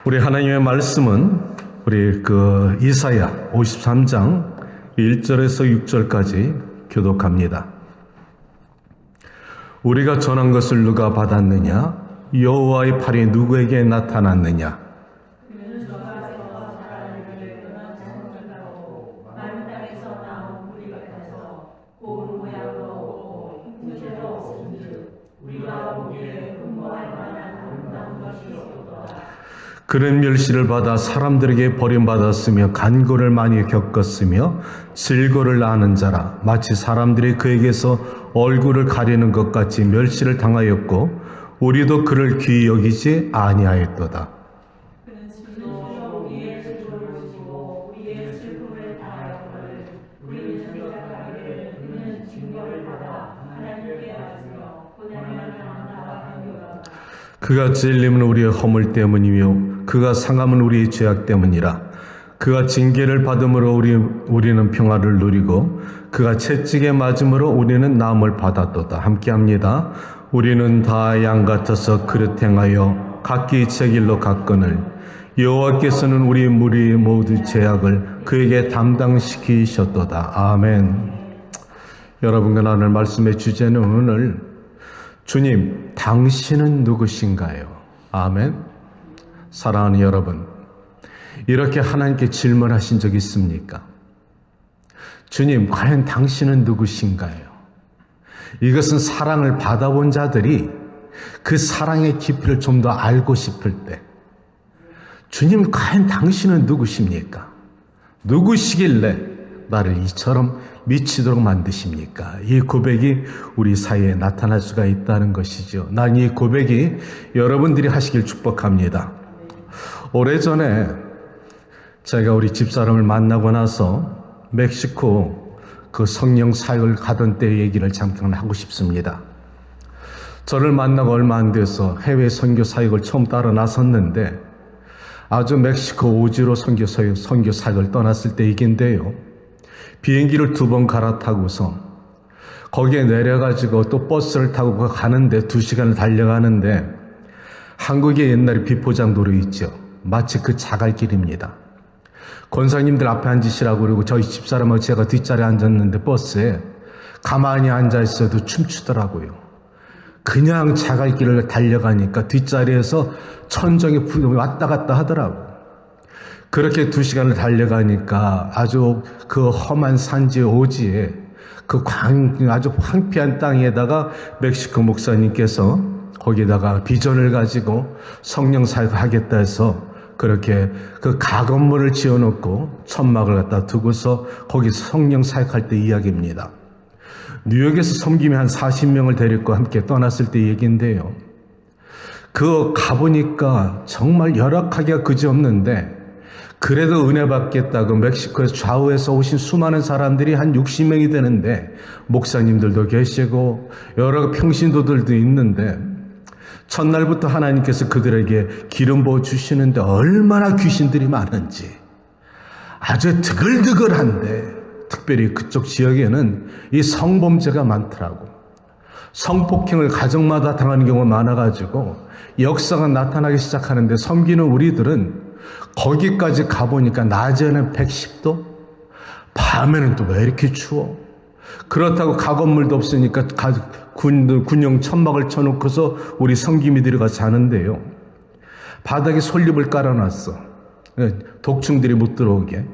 우리 하나님의 말씀은 우리 이사야 53장 1절에서 6절까지 교독합니다. 우리가 전한 것을 누가 받았느냐? 여호와의 팔이 누구에게 나타났느냐? 그는 멸시를 받아 사람들에게 버림받았으며 간고를 많이 겪었으며 질고를 아는 자라. 마치 사람들이 그에게서 얼굴을 가리는 것 같이 멸시를 당하였고 우리도 그를 귀히 여기지 아니하였도다. 그가 찔림은 우리의 허물 때문이며 그가 상함은 우리의 죄악 때문이라. 그가 징계를 받음으로 우리는 평화를 누리고 그가 채찍에 맞음으로 우리는 나음을 받았도다. 함께합니다. 우리는 다 양 같아서 그릇 행하여 각기 제 길로 갔거늘 여호와께서는 우리 무리 모두 죄악을 그에게 담당시키셨도다. 아멘. 여러분과 나눌 말씀의 주제는 오늘 주님, 당신은 누구신가요? 아멘. 사랑하는 여러분, 이렇게 하나님께 질문하신 적 있습니까? 주님, 과연 당신은 누구신가요? 이것은 사랑을 받아본 자들이 그 사랑의 깊이를 좀 더 알고 싶을 때, 주님, 과연 당신은 누구십니까? 누구시길래 나를 이처럼 미치도록 만드십니까? 이 고백이 우리 사이에 나타날 수가 있다는 것이죠. 난 이 고백이 여러분들이 하시길 축복합니다. 오래전에 제가 우리 집사람을 만나고 나서 멕시코 그 성령 사역을 가던 때 얘기를 잠깐 하고 싶습니다. 저를 만나고 얼마 안 돼서 해외 선교 사역을 처음 따라 나섰는데 아주 멕시코 오지로 선교 사역을 떠났을 때 얘기인데요. 비행기를 2번 갈아타고서 거기에 내려가지고 또 버스를 타고 가는데 2시간을 달려가는데 한국의 옛날에 비포장도로 있죠. 마치 그 자갈길입니다. 권사님들 앞에 앉으시라고 그러고 저희 집사람하고 제가 뒷자리에 앉았는데 버스에 가만히 앉아있어도 춤추더라고요. 그냥 자갈길을 달려가니까 뒷자리에서 천정이 왔다 갔다 하더라고요. 그렇게 2시간을 달려가니까 아주 그 험한 산지 오지에 아주 황폐한 땅에다가 멕시코 목사님께서 거기다가 비전을 가지고 성령 사역하겠다 해서 그렇게 그 가건물을 지어놓고 천막을 갖다 두고서 거기서 성령 사역할 때 이야기입니다. 뉴욕에서 섬김에 한 40명을 데리고 함께 떠났을 때 얘기인데요. 가보니까 정말 열악하기가 그지없는데 그래도 은혜 받겠다고 멕시코에서 좌우에서 오신 수많은 사람들이 한 60명이 되는데 목사님들도 계시고 여러 평신도들도 있는데 첫날부터 하나님께서 그들에게 기름 부어 주시는데 얼마나 귀신들이 많은지 아주 드글드글한데 특별히 그쪽 지역에는 이 성범죄가 많더라고. 성폭행을 가정마다 당하는 경우가 많아가지고 역사가 나타나기 시작하는데 섬기는 우리들은 거기까지 가보니까 낮에는 110도, 밤에는 또 왜 이렇게 추워? 그렇다고 가건물도 없으니까 군용 천막을 쳐놓고서 우리 성기미들이 가서 자는데요. 바닥에 솔잎을 깔아놨어. 독충들이 못 들어오게.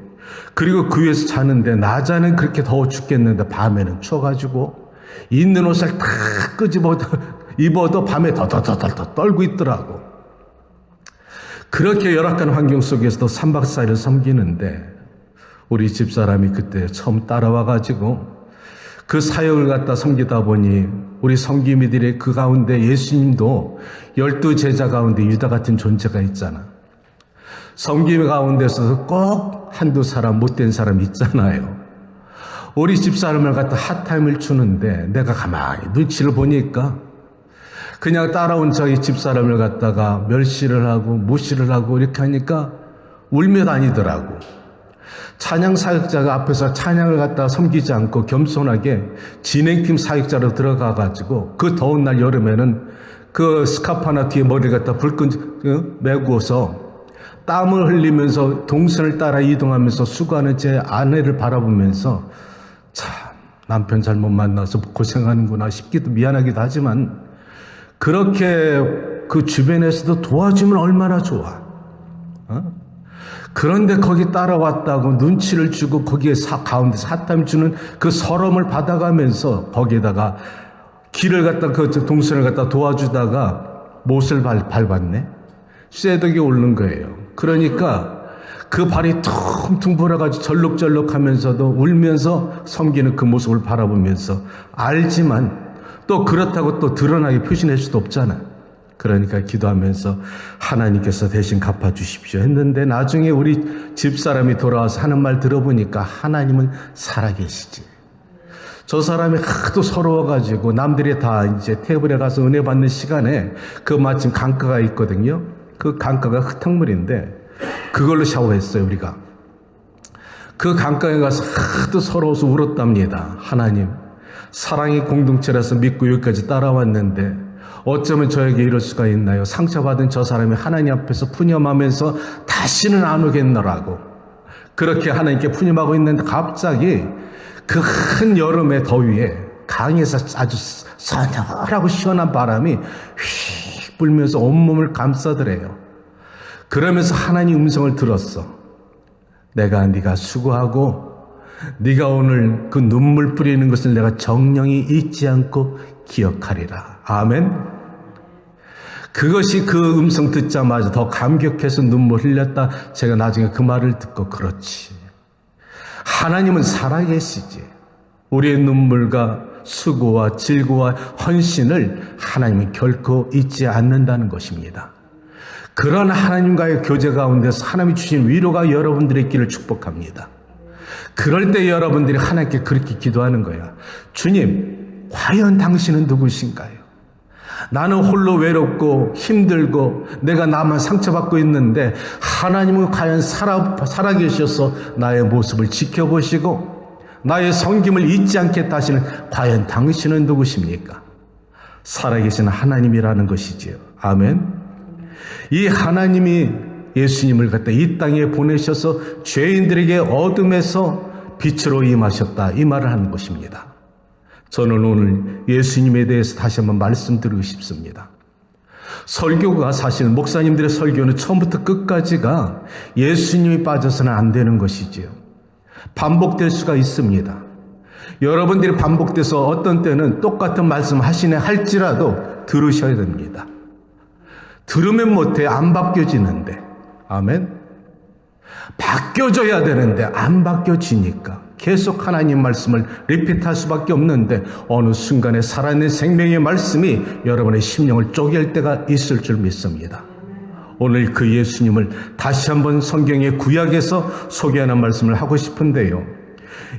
그리고 그 위에서 자는데 낮에는 그렇게 더워 죽겠는데 밤에는 추워가지고 있는 옷을 다 끄집어 입어도 밤에 더더더더 떨고 있더라고. 그렇게 열악한 환경 속에서도 3박 4일을 섬기는데 우리 집사람이 그때 처음 따라와가지고 그 사역을 갖다 섬기다 보니 우리 섬기미들의 그 가운데 예수님도 12제자 가운데 유다 같은 존재가 있잖아. 섬김 가운데서도 꼭 한두 사람 못된 사람 있잖아요. 우리 집사람을 갖다 핫타임을 주는데 내가 가만히 눈치를 보니까 그냥 따라온 저희 집사람을 갖다가 멸시를 하고 무시를 하고 이렇게 하니까 울며 다니더라고. 찬양 사역자가 앞에서 찬양을 갖다가 섬기지 않고 겸손하게 진행팀 사역자로 들어가가지고 그 더운 날 여름에는 그 스카프 하나 뒤에 머리를 갖다 불끈 메고서 땀을 흘리면서 동선을 따라 이동하면서 수고하는 제 아내를 바라보면서 참 남편 잘못 만나서 고생하는구나 싶기도 미안하기도 하지만 그렇게 그 주변에서도 도와주면 얼마나 좋아. 그런데 거기 따라왔다고 눈치를 주고 거기에 가운데 사탐 주는 그 서름을 받아가면서 거기에다가 길을 갖다 그 동선을 갖다 도와주다가 못을 밟았네. 쇠덕이 오르는 거예요. 그러니까 그 발이 퉁퉁 불어가지고 절룩절룩하면서도 울면서 섬기는 그 모습을 바라보면서 알지만 또 그렇다고 또 드러나게 표시낼 수도 없잖아. 그러니까 기도하면서 하나님께서 대신 갚아주십시오 했는데 나중에 우리 집사람이 돌아와서 하는 말 들어보니까 하나님은 살아계시지. 저 사람이 하도 서러워가지고 남들이 다 이제 테이블에 가서 은혜 받는 시간에 그 마침 강가가 있거든요. 그 강가가 흙탕물인데 그걸로 샤워했어요, 우리가. 그 강가에 가서 하도 서러워서 울었답니다. 하나님, 사랑의 공동체라서 믿고 여기까지 따라왔는데 어쩌면 저에게 이럴 수가 있나요? 상처받은 저 사람이 하나님 앞에서 푸념하면서 다시는 안 오겠노라고 그렇게 하나님께 푸념하고 있는데 갑자기 그 큰 여름의 더위에 강에서 아주 서늘하고 시원한 바람이 휙 불면서 온몸을 감싸더래요. 그러면서 하나님 음성을 들었어. 내가 네가 수고하고 네가 오늘 그 눈물 뿌리는 것을 내가 정령이 잊지 않고 기억하리라. 아멘. 그것이 그 음성 듣자마자 더 감격해서 눈물 흘렸다. 제가 나중에 그 말을 듣고 그렇지. 하나님은 살아계시지. 우리의 눈물과 수고와 질고와 헌신을 하나님은 결코 잊지 않는다는 것입니다. 그런 하나님과의 교제 가운데서 하나님이 주신 위로가 여러분들의 있기를 축복합니다. 그럴 때 여러분들이 하나님께 그렇게 기도하는 거야. 주님, 과연 당신은 누구신가요? 나는 홀로 외롭고 힘들고 내가 나만 상처받고 있는데 하나님은 과연 살아계셔서 나의 모습을 지켜보시고 나의 섬김을 잊지 않겠다 하시는 과연 당신은 누구십니까? 살아계신 하나님이라는 것이지요. 아멘. 이 하나님이 예수님을 갖다 이 땅에 보내셔서 죄인들에게 어둠에서 빛으로 임하셨다. 이 말을 하는 것입니다. 저는 오늘 예수님에 대해서 다시 한번 말씀드리고 싶습니다. 설교가 사실 목사님들의 설교는 처음부터 끝까지가 예수님이 빠져서는 안 되는 것이지요. 반복될 수가 있습니다. 여러분들이 반복돼서 어떤 때는 똑같은 말씀 하시네 할지라도 들으셔야 됩니다. 들으면 못해 안 바뀌어지는데. 아멘. 바뀌어져야 되는데 안 바뀌어지니까 계속 하나님 말씀을 리핏할 수밖에 없는데 어느 순간에 살아있는 생명의 말씀이 여러분의 심령을 쪼갤 때가 있을 줄 믿습니다. 오늘 그 예수님을 다시 한번 성경의 구약에서 소개하는 말씀을 하고 싶은데요.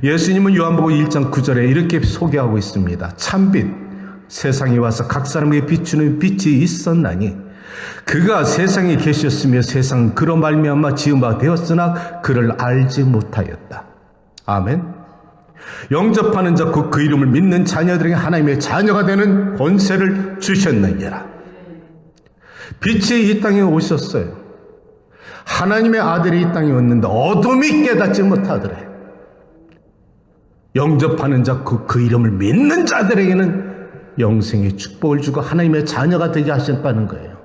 예수님은 요한복음 1장 9절에 이렇게 소개하고 있습니다. 참빛, 세상에 와서 각 사람에게 비추는 빛이 있었나니 그가 세상에 계셨으며 세상은 그로 말미암아 지은 바 되었으나 그를 알지 못하였다. 아멘. 영접하는 자 곧 그 이름을 믿는 자녀들에게 하나님의 자녀가 되는 권세를 주셨느니라. 빛이 이 땅에 오셨어요. 하나님의 아들이 이 땅에 왔는데 어둠이 깨닫지 못하더래. 영접하는 자 곧 그 이름을 믿는 자들에게는 영생의 축복을 주고 하나님의 자녀가 되게 하셨다는 거예요.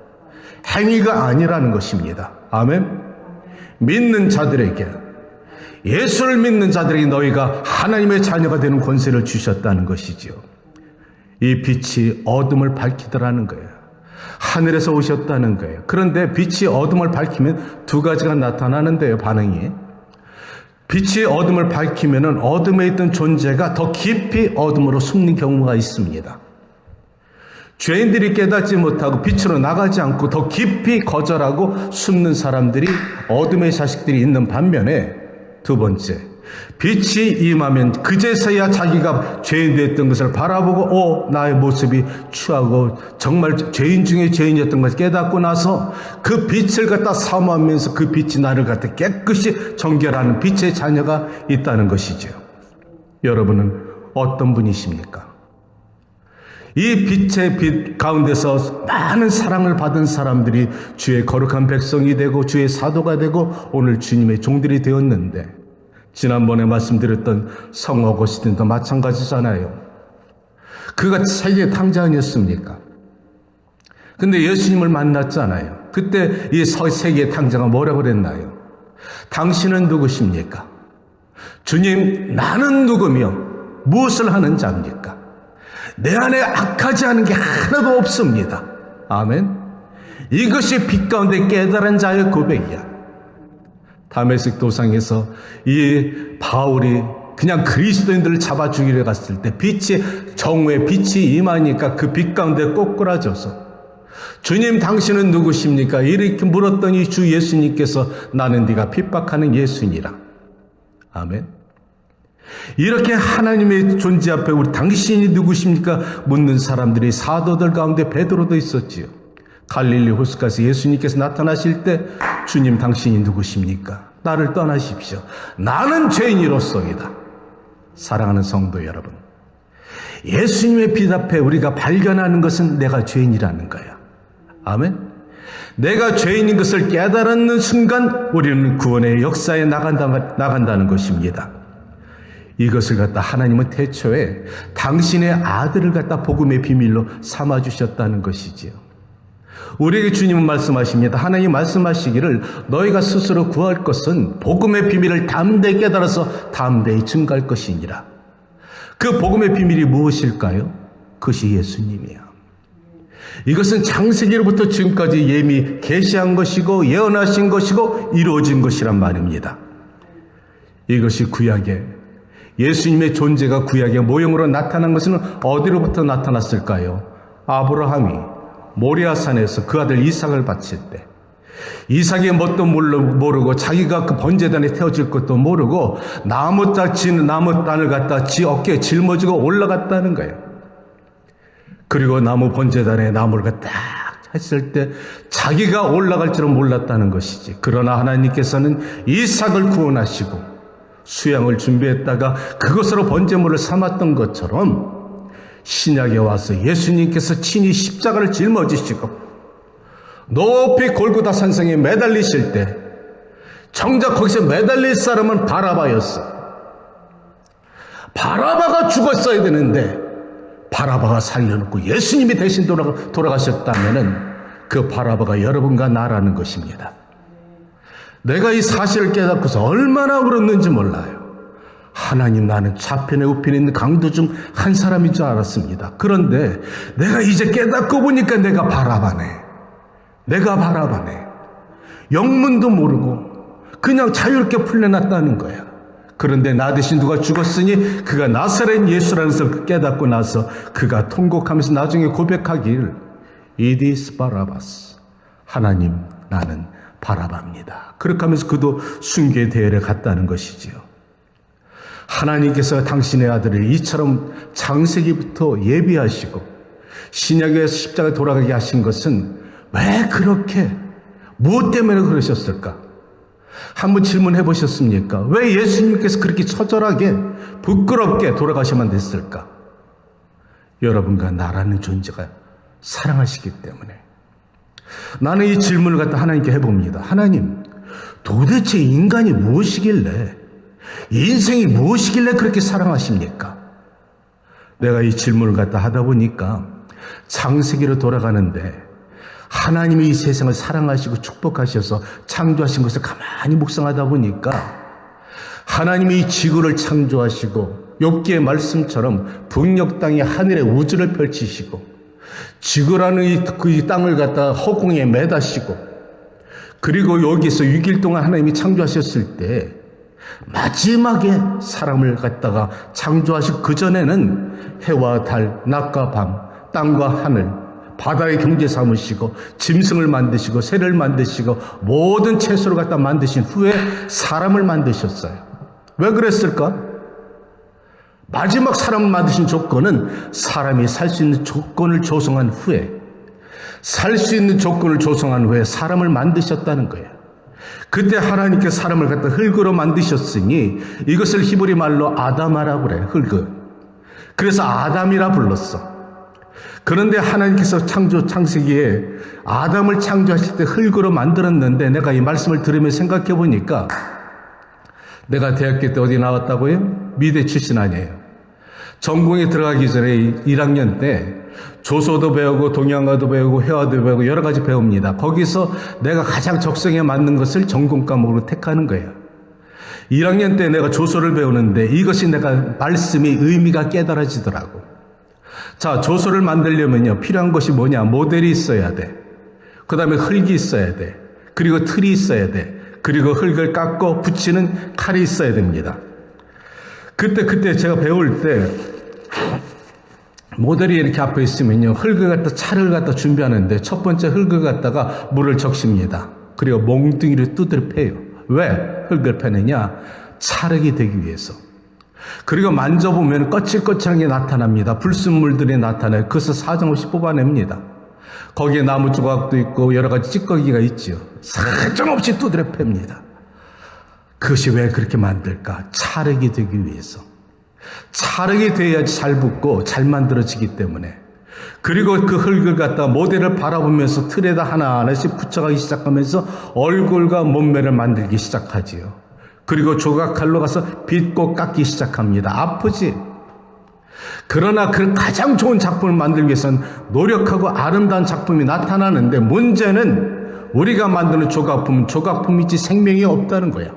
행위가 아니라는 것입니다. 아멘. 믿는 자들에게, 예수를 믿는 자들에게 너희가 하나님의 자녀가 되는 권세를 주셨다는 것이지요. 이 빛이 어둠을 밝히더라는 거예요. 하늘에서 오셨다는 거예요. 그런데 빛이 어둠을 밝히면 두 가지가 나타나는데요, 반응이. 빛이 어둠을 밝히면 어둠에 있던 존재가 더 깊이 어둠으로 숨는 경우가 있습니다. 죄인들이 깨닫지 못하고 빛으로 나가지 않고 더 깊이 거절하고 숨는 사람들이 어둠의 자식들이 있는 반면에 두 번째, 빛이 임하면 그제서야 자기가 죄인 되었던 것을 바라보고 나의 모습이 추하고 정말 죄인 중에 죄인이었던 것을 깨닫고 나서 그 빛을 갖다 사모하면서 그 빛이 나를 갖다 깨끗이 정결하는 빛의 자녀가 있다는 것이죠. 여러분은 어떤 분이십니까? 이 빛의 빛 가운데서 많은 사랑을 받은 사람들이 주의 거룩한 백성이 되고 주의 사도가 되고 오늘 주님의 종들이 되었는데, 지난번에 말씀드렸던 성 어거스틴도 마찬가지잖아요. 그가 세계 탕자 아니었습니까? 근데 예수님을 만났잖아요. 그때 이 세계 탕자가 뭐라고 그랬나요? 당신은 누구십니까? 주님, 나는 누구며 무엇을 하는 자입니까? 내 안에 악하지 않은 게 하나도 없습니다. 아멘. 이것이 빛 가운데 깨달은 자의 고백이야. 다메섹 도상에서 이 바울이 그냥 그리스도인들을 잡아 죽이려 갔을 때 정오의 빛이 임하니까 그 빛 가운데 꼬꾸라져서 주님, 당신은 누구십니까? 이렇게 물었더니 주 예수님께서 나는 네가 핍박하는 예수니라. 아멘. 이렇게 하나님의 존재 앞에 우리 당신이 누구십니까? 묻는 사람들이 사도들 가운데 베드로도 있었지요. 갈릴리 호숫가에서 예수님께서 나타나실 때 주님, 당신이 누구십니까? 나를 떠나십시오. 나는 죄인이로소이다. 사랑하는 성도 여러분, 예수님의 빛 앞에 우리가 발견하는 것은 내가 죄인이라는 거야. 아멘. 내가 죄인인 것을 깨달는 순간 우리는 구원의 역사에 나간다는 것입니다. 이것을 갖다 하나님은 태초에 당신의 아들을 갖다 복음의 비밀로 삼아주셨다는 것이지요. 우리에게 주님은 말씀하십니다. 하나님 말씀하시기를 너희가 스스로 구할 것은 복음의 비밀을 담대히 깨달아서 담대히 증거할 것이니라. 그 복음의 비밀이 무엇일까요? 그것이 예수님이야. 이것은 창세기로부터 지금까지 예미 계시한 것이고 예언하신 것이고 이루어진 것이란 말입니다. 이것이 구약에 예수님의 존재가 구약의 모형으로 나타난 것은 어디로부터 나타났을까요? 아브라함이 모리아산에서 그 아들 이삭을 바칠 때 이삭의 뭣도 모르고 자기가 그 번제단에 태워질 것도 모르고 나무 단을 갖다 지 어깨에 짊어지고 올라갔다는 거예요. 그리고 나무 번제단에 나무를 갖다 했을 때 자기가 올라갈 줄은 몰랐다는 것이지. 그러나 하나님께서는 이삭을 구원하시고 수양을 준비했다가 그것으로 번제물을 삼았던 것처럼 신약에 와서 예수님께서 친히 십자가를 짊어지시고 높이 골고다 산성에 매달리실 때 정작 거기서 매달릴 사람은 바라바였어. 바라바가 죽었어야 되는데 바라바가 살려놓고 예수님이 대신 돌아가셨다면은 그 바라바가 여러분과 나라는 것입니다. 내가 이 사실을 깨닫고서 얼마나 울었는지 몰라요. 하나님, 나는 좌편에 우편에 있는 강도 중 한 사람인 줄 알았습니다. 그런데 내가 이제 깨닫고 보니까 내가 바라바네. 영문도 모르고 그냥 자유롭게 풀려났다는 거야. 그런데 나 대신 누가 죽었으니 그가 나사렛 예수라는 것을 깨닫고 나서 그가 통곡하면서 나중에 고백하길 It is Barabbas. 하나님, 나는 바라바입니다. 그렇게 하면서 그도 순교의 대열에 갔다는 것이지요. 하나님께서 당신의 아들을 이처럼 창세기부터 예비하시고 신약에서 십자가에 돌아가게 하신 것은 왜 그렇게 무엇 때문에 그러셨을까? 한번 질문해 보셨습니까? 왜 예수님께서 그렇게 처절하게 부끄럽게 돌아가셔야만 됐을까? 여러분과 나라는 존재가 사랑하시기 때문에. 나는 이 질문을 갖다 하나님께 해봅니다. 하나님, 도대체 인간이 무엇이길래, 인생이 무엇이길래 그렇게 사랑하십니까? 내가 이 질문을 갖다 하다 보니까 창세기로 돌아가는데 하나님이 이 세상을 사랑하시고 축복하셔서 창조하신 것을 가만히 묵상하다 보니까 하나님이 이 지구를 창조하시고 욥기의 말씀처럼 북녘 땅이 하늘에 우주를 펼치시고 지구라는 이 땅을 갖다 허공에 매다시고 그리고 여기서 6일 동안 하나님이 창조하셨을 때 마지막에 사람을 갖다가 창조하시고 그전에는 해와 달, 낮과 밤, 땅과 하늘, 바다의 경제 삼으시고 짐승을 만드시고 새를 만드시고 모든 채소를 갖다 만드신 후에 사람을 만드셨어요. 왜 그랬을까? 마지막 사람을 만드신 조건은 사람이 살 수 있는 조건을 조성한 후에 사람을 만드셨다는 거예요. 그때 하나님께 사람을 갖다 흙으로 만드셨으니 이것을 히브리 말로 아담아라고 그래. 흙을. 그래서 아담이라 불렀어. 그런데 하나님께서 창세기에 아담을 창조하실 때 흙으로 만들었는데 내가 이 말씀을 들으며 생각해 보니까 내가 대학교 때 어디 나왔다고요? 미대 출신 아니에요. 전공에 들어가기 전에 1학년 때 조소도 배우고 동양화도 배우고 회화도 배우고 여러 가지 배웁니다. 거기서 내가 가장 적성에 맞는 것을 전공 과목으로 택하는 거예요. 1학년 때 내가 조소를 배우는데 이것이 내가 말씀이 의미가 깨달아지더라고. 자, 조소를 만들려면요 필요한 것이 뭐냐? 모델이 있어야 돼. 그 다음에 흙이 있어야 돼. 그리고 틀이 있어야 돼. 그리고 흙을 깎고 붙이는 칼이 있어야 됩니다. 그때 제가 배울 때 모델이 이렇게 앞에 있으면요 흙을 갖다 차를 갖다 준비하는데 첫 번째 흙을 갖다가 물을 적십니다. 그리고 몽둥이를 두드려 패요. 왜 흙을 패느냐? 찰흙이 되기 위해서. 그리고 만져보면 거칠거칠한 게 나타납니다. 불순물들이 나타나요. 그것을 사정없이 뽑아냅니다. 거기에 나무 조각도 있고 여러 가지 찌꺼기가 있지요. 사정없이 두드려 팹니다. 그것이 왜 그렇게 만들까? 찰흙이 되기 위해서. 찰흙이 돼야지 잘 붙고 잘 만들어지기 때문에. 그리고 그 흙을 갖다 모델을 바라보면서 틀에다 하나하나씩 붙여가기 시작하면서 얼굴과 몸매를 만들기 시작하지요. 그리고 조각칼로 가서 빗고 깎기 시작합니다. 아프지? 그러나 그 가장 좋은 작품을 만들기 위해서는 노력하고 아름다운 작품이 나타나는데 문제는 우리가 만드는 조각품은 조각품이지 생명이 없다는 거야.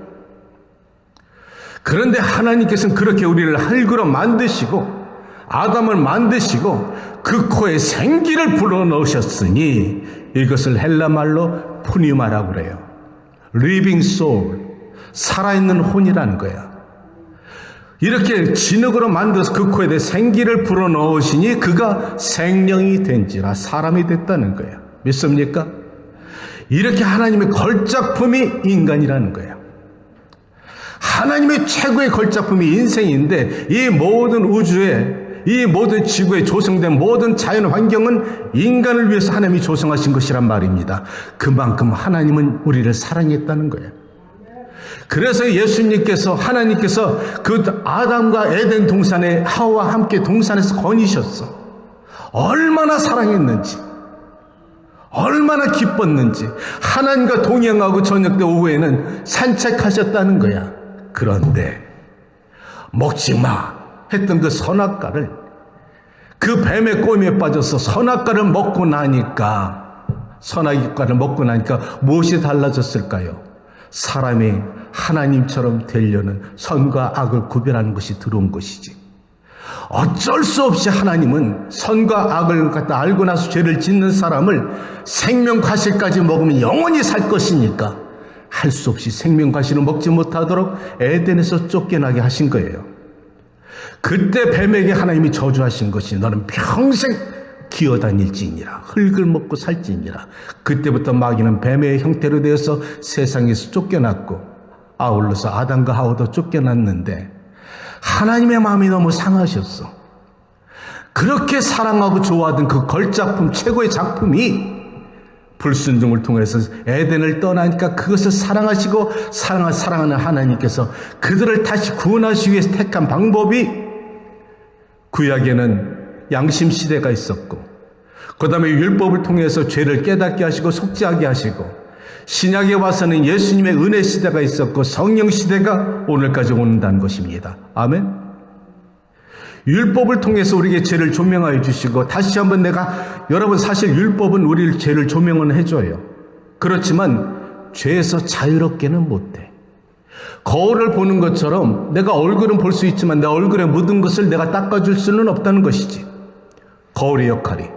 그런데 하나님께서는 그렇게 우리를 흙으로 만드시고 아담을 만드시고 그 코에 생기를 불어넣으셨으니 이것을 헬라말로 푸니마라고 그래요. Living soul, 살아있는 혼이라는 거야. 이렇게 진흙으로 만들어서 그 코에 대해 생기를 불어넣으시니 그가 생명이 된지라 사람이 됐다는 거야. 믿습니까? 이렇게 하나님의 걸작품이 인간이라는 거야. 하나님의 최고의 걸작품이 인생인데 이 모든 우주에 이 모든 지구에 조성된 모든 자연 환경은 인간을 위해서 하나님이 조성하신 것이란 말입니다. 그만큼 하나님은 우리를 사랑했다는 거예요. 그래서 하나님께서 그 아담과 에덴 동산에 하와와 함께 동산에서 거니셨어. 얼마나 사랑했는지, 얼마나 기뻤는지. 하나님과 동행하고 저녁 때 오후에는 산책하셨다는 거야. 그런데 먹지 마 했던 그 선악과를, 그 뱀의 꼬임에 빠져서 선악과를 먹고 나니까 무엇이 달라졌을까요? 사람이 하나님처럼 되려는 선과 악을 구별하는 것이 들어온 것이지. 어쩔 수 없이 하나님은 선과 악을 갖다 알고 나서 죄를 짓는 사람을 생명과실까지 먹으면 영원히 살 것이니까 할 수 없이 생명과실을 먹지 못하도록 에덴에서 쫓겨나게 하신 거예요. 그때 뱀에게 하나님이 저주하신 것이 너는 평생 기어다닐지니라, 흙을 먹고 살지니라. 그때부터 마귀는 뱀의 형태로 되어서 세상에서 쫓겨났고 아울러서 아담과 하와도 쫓겨났는데 하나님의 마음이 너무 상하셨어. 그렇게 사랑하고 좋아하던 그 걸작품, 최고의 작품이 불순종을 통해서 에덴을 떠나니까 그것을 사랑하시고 사랑하는 하나님께서 그들을 다시 구원하시기 위해서 택한 방법이, 구약에는 양심 시대가 있었고 그 다음에 율법을 통해서 죄를 깨닫게 하시고 속죄하게 하시고, 신약에 와서는 예수님의 은혜 시대가 있었고 성령 시대가 오늘까지 오는다는 것입니다. 아멘. 율법을 통해서 우리에게 죄를 조명하여 주시고, 다시 한번 여러분 사실 율법은 우리를 죄를 조명은 해줘요. 그렇지만 죄에서 자유롭게는 못해. 거울을 보는 것처럼 내가 얼굴은 볼 수 있지만 내 얼굴에 묻은 것을 내가 닦아줄 수는 없다는 것이지. 거울의 역할이.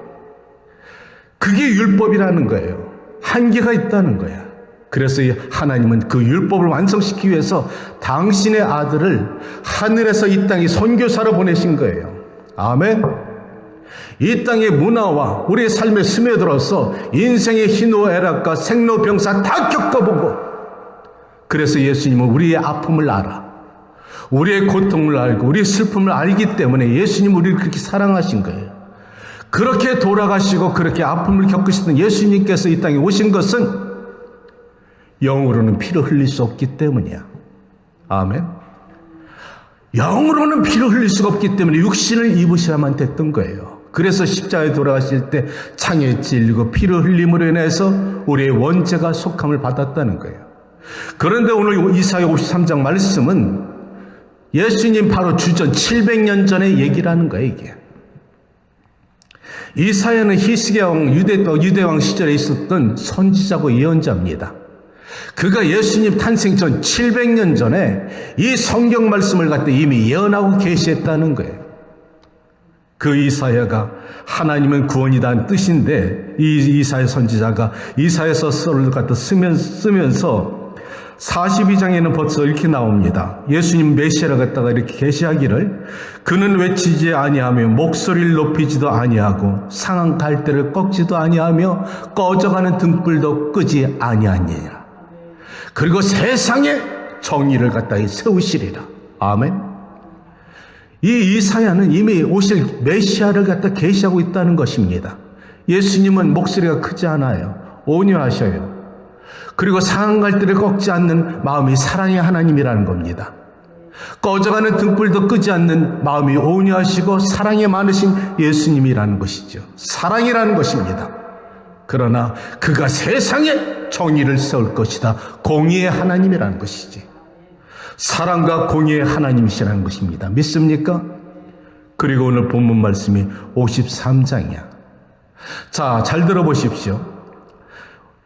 그게 율법이라는 거예요. 한계가 있다는 거야. 그래서 하나님은 그 율법을 완성시키기 위해서 당신의 아들을 하늘에서 이 땅에 선교사로 보내신 거예요. 아멘. 이 땅의 문화와 우리의 삶에 스며들어서 인생의 희노애락과 생로병사 다 겪어보고, 그래서 예수님은 우리의 아픔을 알아, 우리의 고통을 알고 우리의 슬픔을 알기 때문에 예수님은 우리를 그렇게 사랑하신 거예요. 그렇게 돌아가시고 그렇게 아픔을 겪으시던 예수님께서 이 땅에 오신 것은 영으로는 피를 흘릴 수 없기 때문이야. 아멘. 영으로는 피를 흘릴 수가 없기 때문에 육신을 입으셔야만 됐던 거예요. 그래서 십자가에 돌아가실 때 창에 찔리고 피를 흘림으로 인해서 우리의 원죄가 속함을 받았다는 거예요. 그런데 오늘 이사야 53장 말씀은 예수님 바로 주전 700년 전의 얘기라는 거예요, 이게. 이사야는 히스기야 왕, 유대왕 시절에 있었던 선지자고 예언자입니다. 그가 예수님 탄생 전 700년 전에 이 성경 말씀을 갖다 이미 예언하고 계시했다는 거예요. 그 이사야가 하나님은 구원이다는 뜻인데 이 이사야 선지자가 이사야서를 갖다 쓰면서 42장에는 벌써 이렇게 나옵니다. 예수님 메시아를 갖다가 이렇게 계시하기를 그는 외치지 아니하며 목소리를 높이지도 아니하고 상한 갈대를 꺾지도 아니하며 꺼져가는 등불도 끄지 아니하니라. 그리고 세상에 정의를 갖다 세우시리라. 아멘. 이 이사야는 이미 오실 메시아를 갖다 계시하고 있다는 것입니다. 예수님은 목소리가 크지 않아요. 온유하셔요. 그리고 상한 갈대를 꺾지 않는 마음이 사랑의 하나님이라는 겁니다. 꺼져가는 등불도 끄지 않는 마음이 온유하시고 사랑이 많으신 예수님이라는 것이죠. 사랑이라는 것입니다. 그러나 그가 세상에 정의를 세울 것이다. 공의의 하나님이라는 것이지. 사랑과 공의의 하나님이시라는 것입니다. 믿습니까? 그리고 오늘 본문 말씀이 53장이야. 자, 잘 들어보십시오.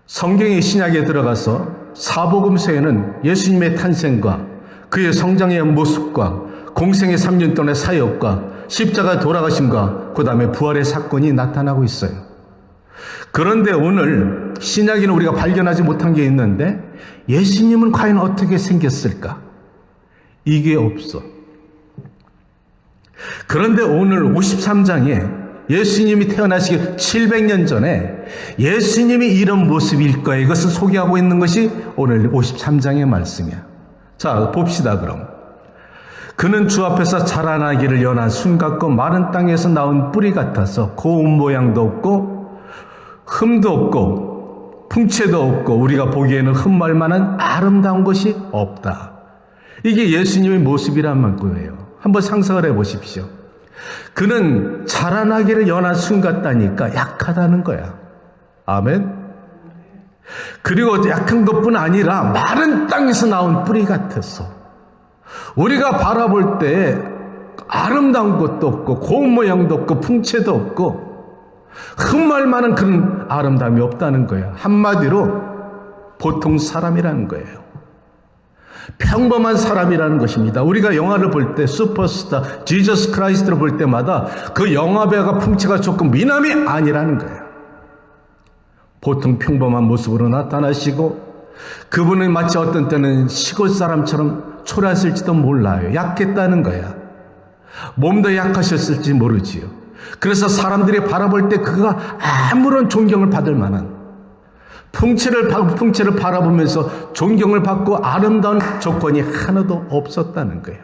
성경의 신약에 들어가서 사복음서에는 예수님의 탄생과 그의 성장의 모습과 공생의 3년 동안의 사역과 십자가 돌아가심과 그 다음에 부활의 사건이 나타나고 있어요. 그런데 오늘 신약에는 우리가 발견하지 못한 게 있는데 예수님은 과연 어떻게 생겼을까? 이게 없어. 그런데 오늘 53장에 예수님이 태어나시기 700년 전에 예수님이 이런 모습일 거예요. 이것을 소개하고 있는 것이 오늘 53장의 말씀이야. 자, 봅시다 그럼. 그는 주 앞에서 자라나기를 연한 순 같고 마른 땅에서 나온 뿌리 같아서 고운 모양도 없고 흠도 없고 풍채도 없고 우리가 보기에는 흠말 만한 아름다운 것이 없다. 이게 예수님의 모습이란 거예요. 한번 상상을 해보십시오. 그는 자라나기를 연한 순 같다니까 약하다는 거야. 아멘. 그리고 약한 것뿐 아니라 마른 땅에서 나온 뿌리 같아서 우리가 바라볼 때 아름다운 것도 없고 고운 모양도 없고 풍채도 없고 흠말 만한 그런 아름다움이 없다는 거야. 한마디로 보통 사람이라는 거예요. 평범한 사람이라는 것입니다. 우리가 영화를 볼 때 슈퍼스타 지저스 크라이스트를 볼 때마다 그 영화배우가 풍채가 조금 미남이 아니라는 거예요. 보통 평범한 모습으로 나타나시고 그분은 마치 어떤 때는 시골 사람처럼 초라했을지도 몰라요. 약했다는 거야. 몸도 약하셨을지 모르지요. 그래서 사람들이 바라볼 때 그가 아무런 존경을 받을 만한 풍채를 바라보면서 존경을 받고 아름다운 조건이 하나도 없었다는 거예요.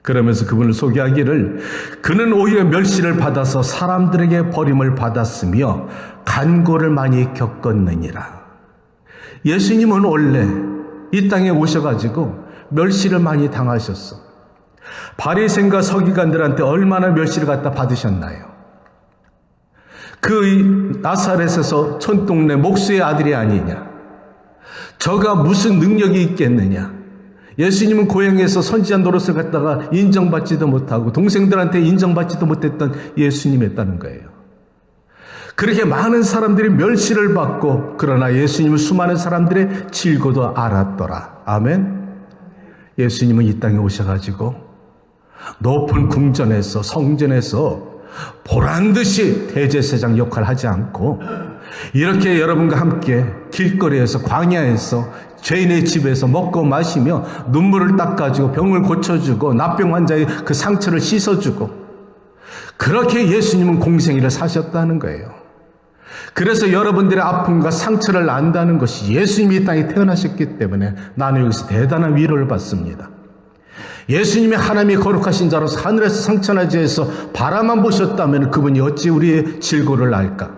그러면서 그분을 소개하기를 그는 오히려 멸시를 받아서 사람들에게 버림을 받았으며 간고를 많이 겪었느니라. 예수님은 원래 이 땅에 오셔가지고 멸시를 많이 당하셨어. 바리새인과 서기관들한테 얼마나 멸시를 갖다 받으셨나요? 그 나사렛에서 촌동네 목수의 아들이 아니냐. 저가 무슨 능력이 있겠느냐. 예수님은 고향에서 선지자 노릇을 갖다가 인정받지도 못하고 동생들한테 인정받지도 못했던 예수님이었다는 거예요. 그렇게 많은 사람들이 멸시를 받고 그러나 예수님은 수많은 사람들의 질고도 알았더라. 아멘. 예수님은 이 땅에 오셔가지고 높은 궁전에서 성전에서 보란듯이 대제사장 역할을 하지 않고 이렇게 여러분과 함께 길거리에서 광야에서 죄인의 집에서 먹고 마시며 눈물을 닦아주고 병을 고쳐주고 납병 환자의 그 상처를 씻어주고 그렇게 예수님은 공생애를 사셨다는 거예요. 그래서 여러분들의 아픔과 상처를 안다는 것이 예수님이 이 땅에 태어나셨기 때문에 나는 여기서 대단한 위로를 받습니다. 예수님이 하나님의 거룩하신 자로서 하늘에서 성천하지에서 바라만 보셨다면 그분이 어찌 우리의 질고를 알까?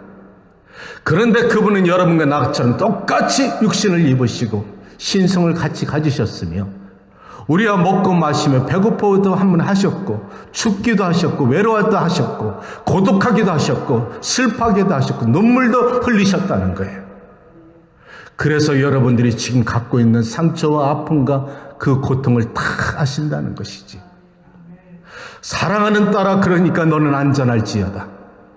그런데 그분은 여러분과 나처럼 똑같이 육신을 입으시고 신성을 같이 가지셨으며 우리가 먹고 마시며 배고파도 한번 하셨고, 춥기도 하셨고, 외로워도 하셨고, 고독하기도 하셨고, 슬퍼하기도 하셨고, 눈물도 흘리셨다는 거예요. 그래서 여러분들이 지금 갖고 있는 상처와 아픔과 그 고통을 다 아신다는 것이지. 사랑하는 딸아, 그러니까 너는 안전할지어다.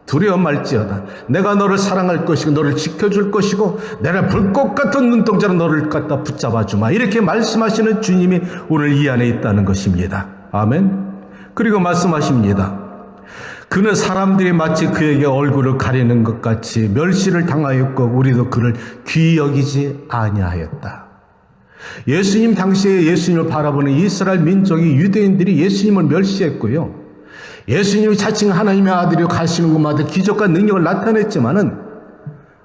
두려워 말지어다. 내가 너를 사랑할 것이고 너를 지켜줄 것이고 내가 불꽃 같은 눈동자로 너를 갖다 붙잡아주마. 이렇게 말씀하시는 주님이 오늘 이 안에 있다는 것입니다. 아멘. 그리고 말씀하십니다. 그는 사람들이 마치 그에게 얼굴을 가리는 것 같이 멸시를 당하였고 우리도 그를 귀히 여기지 아니하였다. 예수님 당시에 예수님을 바라보는 이스라엘 민족이 유대인들이 예수님을 멸시했고요. 예수님이 자칭 하나님의 아들이요 가시는 곳마다 기적과 능력을 나타냈지만은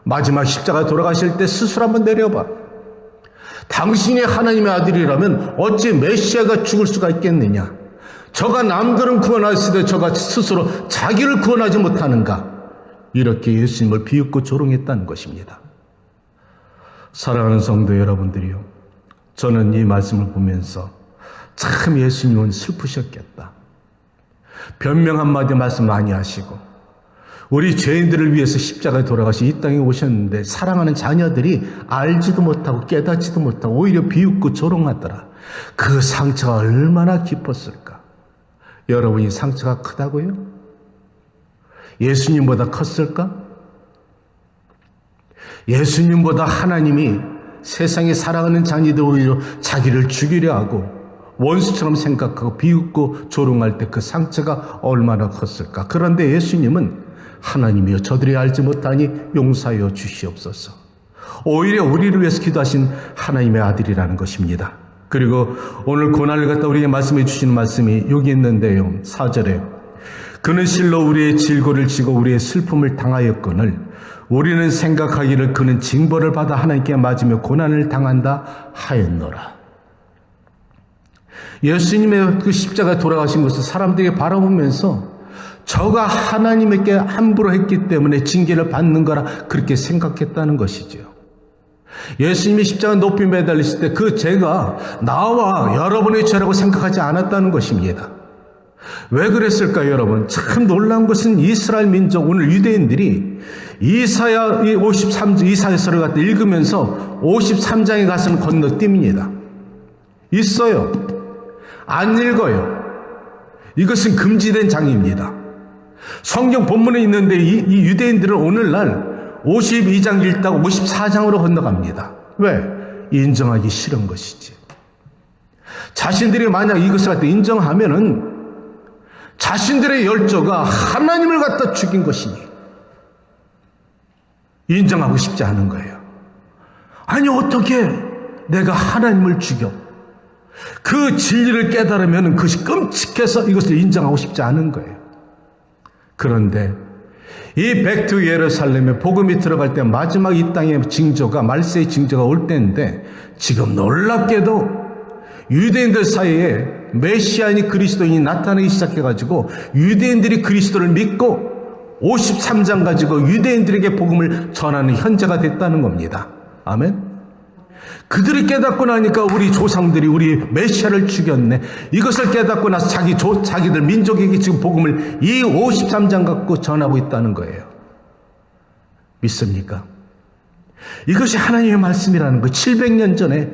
마지막 십자가 돌아가실 때 스스로 한번 내려봐. 당신이 하나님의 아들이라면 어찌 메시아가 죽을 수가 있겠느냐? 저가 남들은 구원하시되 저가 스스로 자기를 구원하지 못하는가? 이렇게 예수님을 비웃고 조롱했다는 것입니다. 사랑하는 성도 여러분들이요, 저는 이 말씀을 보면서 참 예수님은 슬프셨겠다. 변명 한마디 말씀 많이 하시고 우리 죄인들을 위해서 십자가에 돌아가시 이 땅에 오셨는데 사랑하는 자녀들이 알지도 못하고 깨닫지도 못하고 오히려 비웃고 조롱하더라. 그 상처가 얼마나 깊었을까? 여러분이 상처가 크다고요? 예수님보다 컸을까? 예수님보다 하나님이 세상에 사랑하는 자녀들 오히려 자기를 죽이려 하고 원수처럼 생각하고 비웃고 조롱할 때 그 상처가 얼마나 컸을까? 그런데 예수님은 하나님이여 저들이 알지 못하니 용서하여 주시옵소서. 오히려 우리를 위해서 기도하신 하나님의 아들이라는 것입니다. 그리고 오늘 고난을 갖다 우리에게 말씀해 주시는 말씀이 여기 있는데요. 4절에 그는 실로 우리의 질고를 지고 우리의 슬픔을 당하였거늘 우리는 생각하기를 그는 징벌을 받아 하나님께 맞으며 고난을 당한다 하였노라. 예수님의 그 십자가에 돌아가신 것을 사람들이 바라보면서 저가 하나님에게 함부로 했기 때문에 징계를 받는 거라 그렇게 생각했다는 것이죠. 예수님이 십자가 높이 매달리실 때 그 죄가 나와 여러분의 죄라고 생각하지 않았다는 것입니다. 왜 그랬을까요, 여러분? 참 놀라운 것은 이스라엘 민족, 오늘 유대인들이 이사야서를 갖다 읽으면서 53장에 가서는 건너뜁니다. 있어요. 안 읽어요. 이것은 금지된 장입니다. 성경 본문에 있는데 이 유대인들은 오늘날 52장 읽다가 54장으로 건너갑니다. 왜? 인정하기 싫은 것이지. 자신들이 만약 이것을 갖다 인정하면은 자신들의 열조가 하나님을 갖다 죽인 것이니 인정하고 싶지 않은 거예요. 아니 어떻게 내가 하나님을 죽여? 그 진리를 깨달으면 그것이 끔찍해서 이것을 인정하고 싶지 않은 거예요. 그런데 이 백투 예루살렘에 복음이 들어갈 때 마지막 이 땅의 징조가 말세의 징조가 올 때인데 지금 놀랍게도 유대인들 사이에 메시아니 그리스도인이 나타나기 시작해가지고 유대인들이 그리스도를 믿고 53장 가지고 유대인들에게 복음을 전하는 현재가 됐다는 겁니다. 아멘. 그들이 깨닫고 나니까 우리 조상들이 우리 메시아를 죽였네. 이것을 깨닫고 나서 자기들 민족에게 지금 복음을 이 53장 갖고 전하고 있다는 거예요. 믿습니까? 이것이 하나님의 말씀이라는 거예요. 700년 전에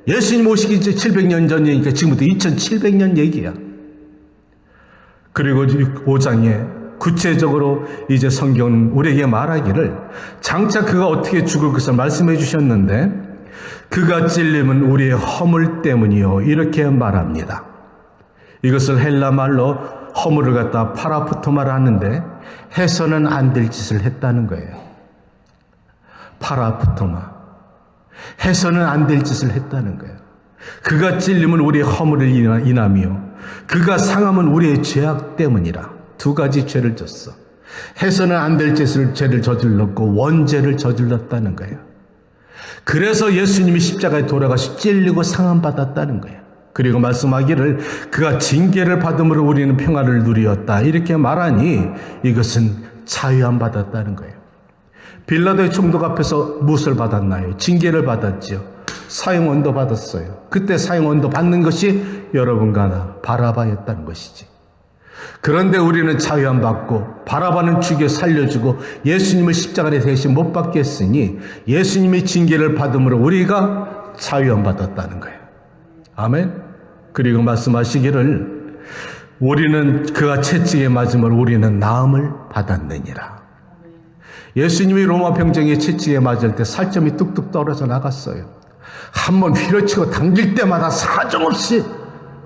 예수님 오시기 700년 전이니까 지금부터 2700년 얘기야. 그리고 5장에 구체적으로 이제 성경은 우리에게 말하기를 장차 그가 어떻게 죽을 것을 말씀해 주셨는데 그가 찔림은 우리의 허물 때문이요 이렇게 말합니다. 이것을 헬라 말로 허물을 갖다 파라푸토마라 하는데 해서는 안 될 짓을 했다는 거예요. 파라푸토마. 해서는 안 될 짓을 했다는 거예요. 그가 찔림은 우리의 허물을 인하며 그가 상함은 우리의 죄악 때문이라. 두 가지 죄를 졌어. 해서는 안 될 죄를 저질렀고 원죄를 저질렀다는 거예요. 그래서 예수님이 십자가에 돌아가시 찔리고 상함받았다는 거예요. 그리고 말씀하기를 그가 징계를 받음으로 우리는 평화를 누리었다 이렇게 말하니 이것은 자유함 받았다는 거예요. 빌라도의 총독 앞에서 무엇을 받았나요? 징계를 받았지요. 사형언도 받았어요. 그때 사형언도 받는 것이 여러분과 나 바라바였다는 것이지. 그런데 우리는 자유함 받고 바라바는 죽여 살려주고 예수님을 십자가에 대신 못 박게 했으니 예수님이 징계를 받음으로 우리가 자유함 받았다는 거예요. 아멘. 그리고 말씀하시기를 우리는 그가 채찍에 맞음으로 우리는 나음을 받았느니라. 예수님이 로마 병정에 채찍에 맞을 때 살점이 뚝뚝 떨어져 나갔어요. 한번 휘려치고 당길 때마다 사정없이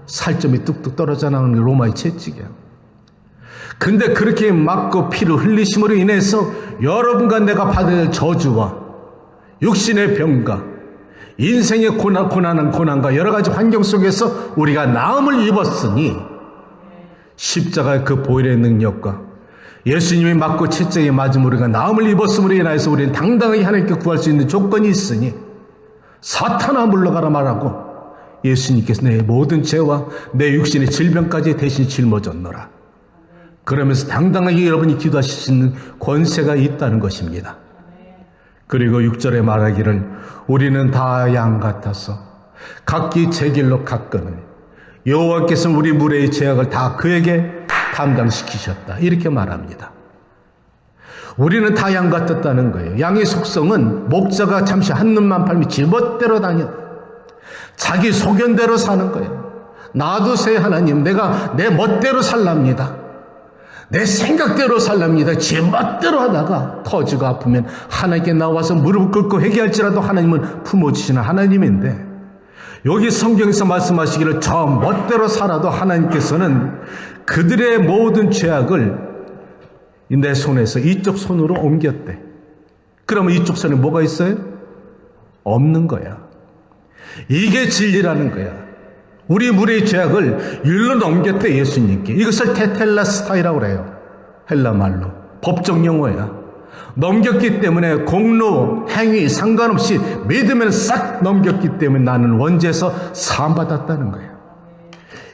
살점이 뚝뚝 떨어져 나오는 게 로마의 채찍이야. 근데 그렇게 맞고 피를 흘리심으로 인해서 여러분과 내가 받아야 될 저주와 육신의 병과 인생의 고난과 여러 가지 환경 속에서 우리가 나음을 입었으니 십자가의 그 보혈의 능력과 예수님이 맞고 채찍에 맞은 우리가 나음을 입었음으로 인하여서 우리는 당당하게 하나님께 구할 수 있는 조건이 있으니 사탄아 물러가라 말하고 예수님께서 내 모든 죄와 내 육신의 질병까지 대신 짊어졌노라. 그러면서 당당하게 여러분이 기도하실 수 있는 권세가 있다는 것입니다. 그리고 6절에 말하기를 우리는 다 양 같아서 각기 제 길로 갔거늘 여호와께서는 우리 무리의 죄악을 다 그에게 담당시키셨다. 이렇게 말합니다. 우리는 다 양 같았다는 거예요. 양의 속성은 목자가 잠시 한눈만 팔면 지멋대로 다녀. 자기 소견대로 사는 거예요. 놔두세요 하나님. 내가 내 멋대로 살랍니다. 내 생각대로 살랍니다. 지멋대로 하다가 터지고 아프면 하나님께 나와서 무릎 꿇고 회개할지라도 하나님은 품어주시는 하나님인데 여기 성경에서 말씀하시기를 저 멋대로 살아도 하나님께서는 그들의 모든 죄악을 내 손에서 이쪽 손으로 옮겼대. 그러면 이쪽 손에 뭐가 있어요? 없는 거야. 이게 진리라는 거야. 우리 무리의 죄악을 율로 넘겼대 예수님께. 이것을 테텔라스타이라고 그래요. 헬라 말로. 법적 용어야. 넘겼기 때문에 공로, 행위 상관없이 믿으면 싹 넘겼기 때문에 나는 원죄에서 사함받았다는 거예요.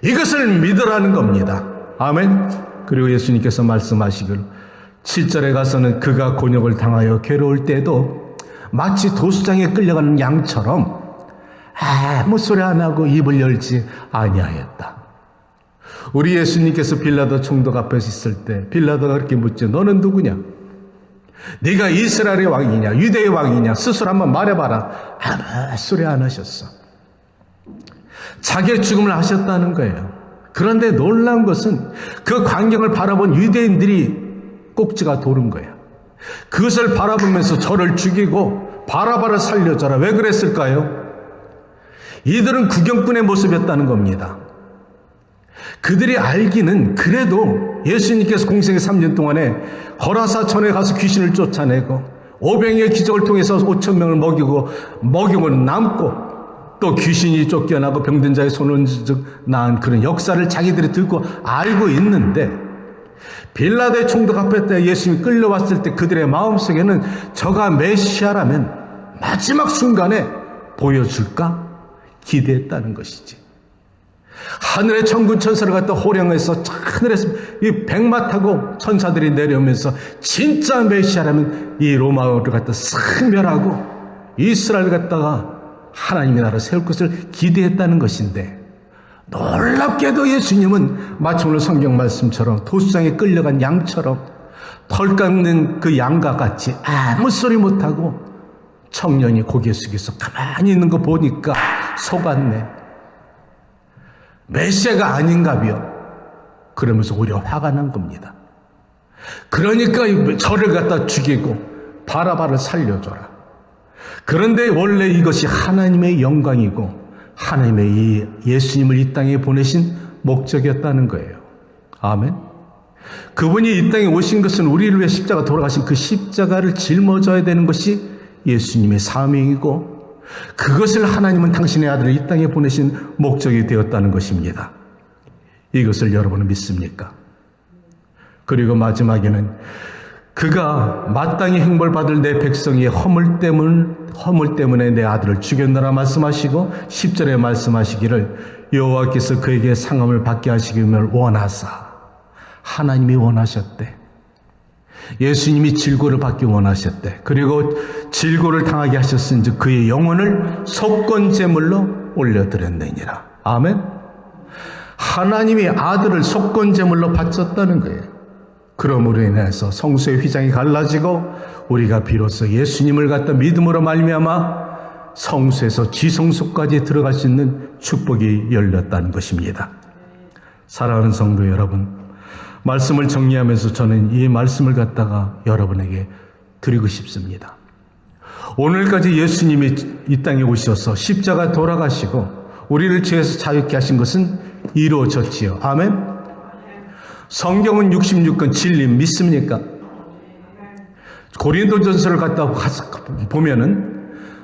이것을 믿으라는 겁니다. 아멘. 그리고 예수님께서 말씀하시길 7절에 가서는 그가 곤욕을 당하여 괴로울 때도 마치 도수장에 끌려가는 양처럼 아무 소리 안 하고 입을 열지 아니하였다. 우리 예수님께서 빌라도 총독 앞에서 있을 때 빌라도가 그렇게 묻죠. 너는 누구냐? 네가 이스라엘의 왕이냐? 유대의 왕이냐? 스스로 한번 말해봐라. 아무 소리 안 하셨어. 자기의 죽음을 하셨다는 거예요. 그런데 놀라운 것은 그 광경을 바라본 유대인들이 꼭지가 도는 거야. 그것을 바라보면서 저를 죽이고 바라바를 살려줘라. 왜 그랬을까요? 이들은 구경꾼의 모습이었다는 겁니다. 그들이 알기는 그래도 예수님께서 공생의 3년 동안에 거라사천에 가서 귀신을 쫓아내고 오병이의 기적을 통해서 5,000명을 먹이고 남고 또 귀신이 쫓겨나고 병든 자의 손을 낳은 그런 역사를 자기들이 듣고 알고 있는데 빌라도의 총독 앞에 때 예수님이 끌려왔을 때 그들의 마음속에는 저가 메시아라면 마지막 순간에 보여줄까 기대했다는 것이지. 하늘의 천군 천사를 갖다 호령해서 하늘에서 이 백마 타고 천사들이 내려오면서 진짜 메시아라면 이 로마를 갖다 싹 멸하고 이스라엘을 갖다가 하나님의 나라를 세울 것을 기대했다는 것인데 놀랍게도 예수님은 마치 오늘 성경 말씀처럼 도수장에 끌려간 양처럼 털 깎는 그 양과 같이 아무 소리 못하고 청년이 고개 숙여서 가만히 있는 거 보니까 속았네. 메시아가 아닌가벼. 그러면서 오히려 화가 난 겁니다. 그러니까 저를 갖다 죽이고 바라바를 살려줘라. 그런데 원래 이것이 하나님의 영광이고 하나님의 이 예수님을 이 땅에 보내신 목적이었다는 거예요. 아멘. 그분이 이 땅에 오신 것은 우리를 위해 십자가 돌아가신 그 십자가를 짊어져야 되는 것이 예수님의 사명이고 그것을 하나님은 당신의 아들을 이 땅에 보내신 목적이 되었다는 것입니다. 이것을 여러분은 믿습니까? 그리고 마지막에는 그가 마땅히 형벌받을 내 백성의 허물 때문에 내 아들을 죽였노라 말씀하시고 10절에 말씀하시기를 여호와께서 그에게 상함을 받게 하시기를 원하사 하나님이 원하셨대. 예수님이 질고를 받기 원하셨대. 그리고 질고를 당하게 하셨은즉 그의 영혼을 속건제물로 올려드렸느니라. 아멘. 하나님이 아들을 속건제물로 바쳤다는 거예요. 그러므로 인해서 성소의 휘장이 갈라지고 우리가 비로소 예수님을 갖다 믿음으로 말미암아 성소에서 지성소까지 들어갈 수 있는 축복이 열렸다는 것입니다. 사랑하는 성도 여러분, 말씀을 정리하면서 저는 이 말씀을 갖다가 여러분에게 드리고 싶습니다. 오늘까지 예수님이 이 땅에 오셔서 십자가 돌아가시고 우리를 죄에서 자유케 하신 것은 이루어졌지요. 아멘. 성경은 66권 진리 믿습니까? 고린도전서를 갖다 보면은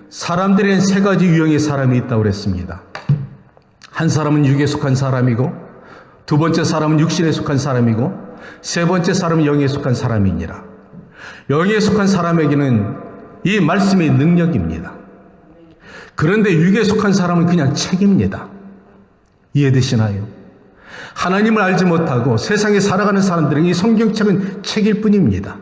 사람들에겐 세 가지 유형의 사람이 있다고 그랬습니다. 한 사람은 육에 속한 사람이고, 두 번째 사람은 육신에 속한 사람이고, 세 번째 사람은 영에 속한 사람이니라. 영에 속한 사람에게는 이 말씀이 능력입니다. 그런데 육에 속한 사람은 그냥 책입니다. 이해되시나요? 하나님을 알지 못하고 세상에 살아가는 사람들은 이 성경책은 책일 뿐입니다.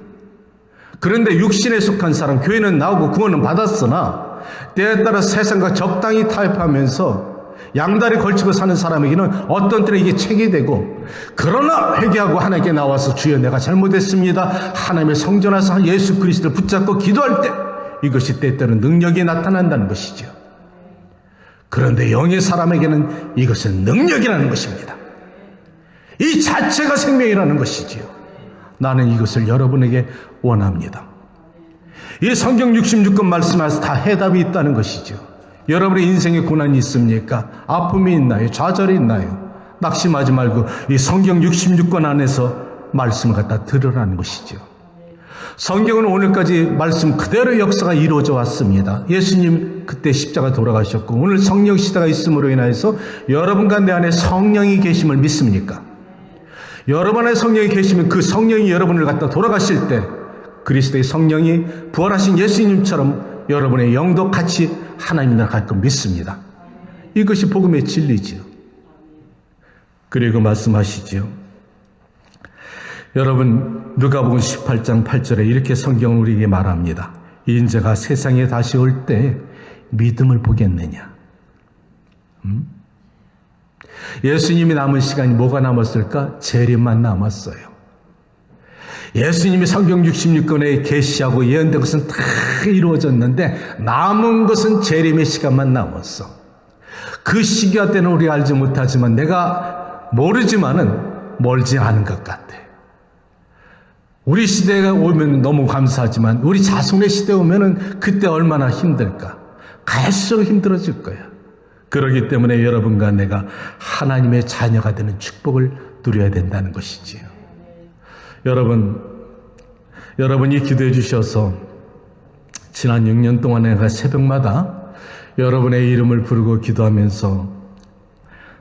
그런데 육신에 속한 사람, 교회는 나오고 구원은 받았으나 때에 따라 세상과 적당히 타협하면서 양다리 걸치고 사는 사람에게는 어떤 때는 이게 책이 되고, 그러나 회개하고 하나님께 나와서 주여 내가 잘못했습니다, 하나님의 성전에서 예수 그리스도를 붙잡고 기도할 때 이것이 때때로 능력이 나타난다는 것이죠. 그런데 영의 사람에게는 이것은 능력이라는 것입니다. 이 자체가 생명이라는 것이지요. 나는 이것을 여러분에게 원합니다. 이 성경 66권 말씀에서 다 해답이 있다는 것이죠. 여러분의 인생에 고난이 있습니까? 아픔이 있나요? 좌절이 있나요? 낙심하지 말고 이 성경 66권 안에서 말씀을 갖다 들으라는 것이죠. 성경은 오늘까지 말씀 그대로 역사가 이루어져 왔습니다. 예수님 그때 십자가 돌아가셨고 오늘 성령 시대가 있음으로 인해서 여러분과 내 안에 성령이 계심을 믿습니까? 여러분 안에 성령이 계시면 그 성령이 여러분을 갖다 돌아가실 때 그리스도의 성령이 부활하신 예수님처럼 여러분의 영도 같이 하나님 나라 갈 거 믿습니다. 이것이 복음의 진리지요. 그리고 말씀하시지요. 여러분 누가복음 18장 8절에 이렇게 성경은 우리에게 말합니다. 인자가 세상에 다시 올 때 믿음을 보겠느냐. 예수님이 남은 시간이 뭐가 남았을까? 재림만 남았어요. 예수님이 성경 66권에 계시하고 예언된 것은 다 이루어졌는데 남은 것은 재림의 시간만 남았어. 그 시기와 때는 우리가 알지 못하지만 내가 모르지만은 멀지 않은 것 같아. 우리 시대가 오면 너무 감사하지만 우리 자손의 시대 오면은 그때 얼마나 힘들까. 갈수록 힘들어질 거야. 그렇기 때문에 여러분과 내가 하나님의 자녀가 되는 축복을 누려야 된다는 것이지요. 여러분이 기도해 주셔서 지난 6년 동안 내가 새벽마다 여러분의 이름을 부르고 기도하면서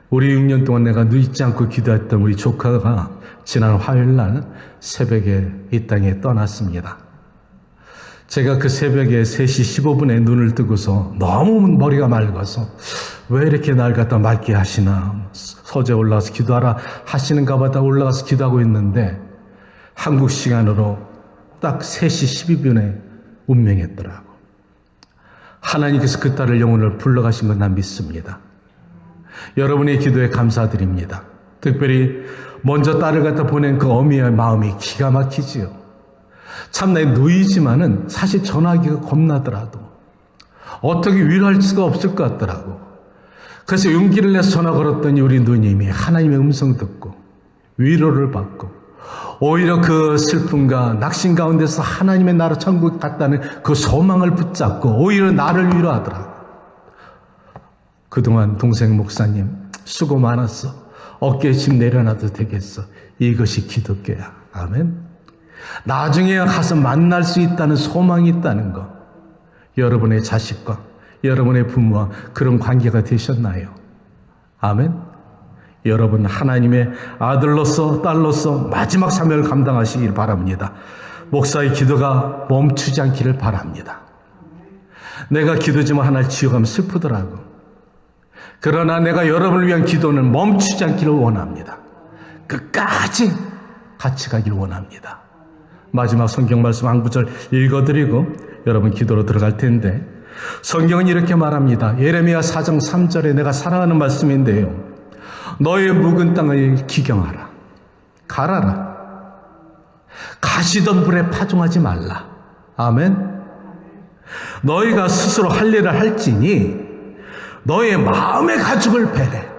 우리 6년 동안 내가 잊지 않고 기도했던 우리 조카가 지난 화요일 날 새벽에 이 땅에 떠났습니다. 제가 그 새벽에 3시 15분에 눈을 뜨고서 너무 머리가 맑아서 왜 이렇게 날 갖다 맑게 하시나, 서재 올라가서 기도하라 하시는가 보다 올라가서 기도하고 있는데 한국 시간으로 딱 3시 12분에 운명했더라고. 하나님께서 그 딸을 영혼을 불러가신 건 난 믿습니다. 여러분의 기도에 감사드립니다. 특별히 먼저 딸을 갖다 보낸 그 어미의 마음이 기가 막히지요. 참나 누이지만은 사실 전화하기가 겁나더라도 어떻게 위로할 수가 없을 것 같더라고. 그래서 용기를 내서 전화 걸었더니 우리 누님이 하나님의 음성 듣고 위로를 받고 오히려 그 슬픔과 낙심 가운데서 하나님의 나라 천국 갔다는 그 소망을 붙잡고 오히려 나를 위로하더라고. 그동안 동생 목사님 수고 많았어. 어깨에 짐 내려놔도 되겠어. 이것이 기독교야. 아멘. 나중에 가서 만날 수 있다는 소망이 있다는 것. 여러분의 자식과 여러분의 부모와 그런 관계가 되셨나요? 아멘. 여러분 하나님의 아들로서 딸로서 마지막 사명을 감당하시길 바랍니다. 목사의 기도가 멈추지 않기를 바랍니다. 내가 기도지만 하나를 지어가면 슬프더라고. 그러나 내가 여러분을 위한 기도는 멈추지 않기를 원합니다. 끝까지 같이 가길 원합니다. 마지막 성경 말씀 한 구절 읽어드리고 여러분 기도로 들어갈 텐데, 성경은 이렇게 말합니다. 예레미야 4장 3절에 내가 사랑하는 말씀인데요, 너의 묵은 땅을 기경하라. 갈아라. 가시던 불에 파종하지 말라. 아멘. 너희가 스스로 할 일을 할지니 너의 마음의 가죽을 베래.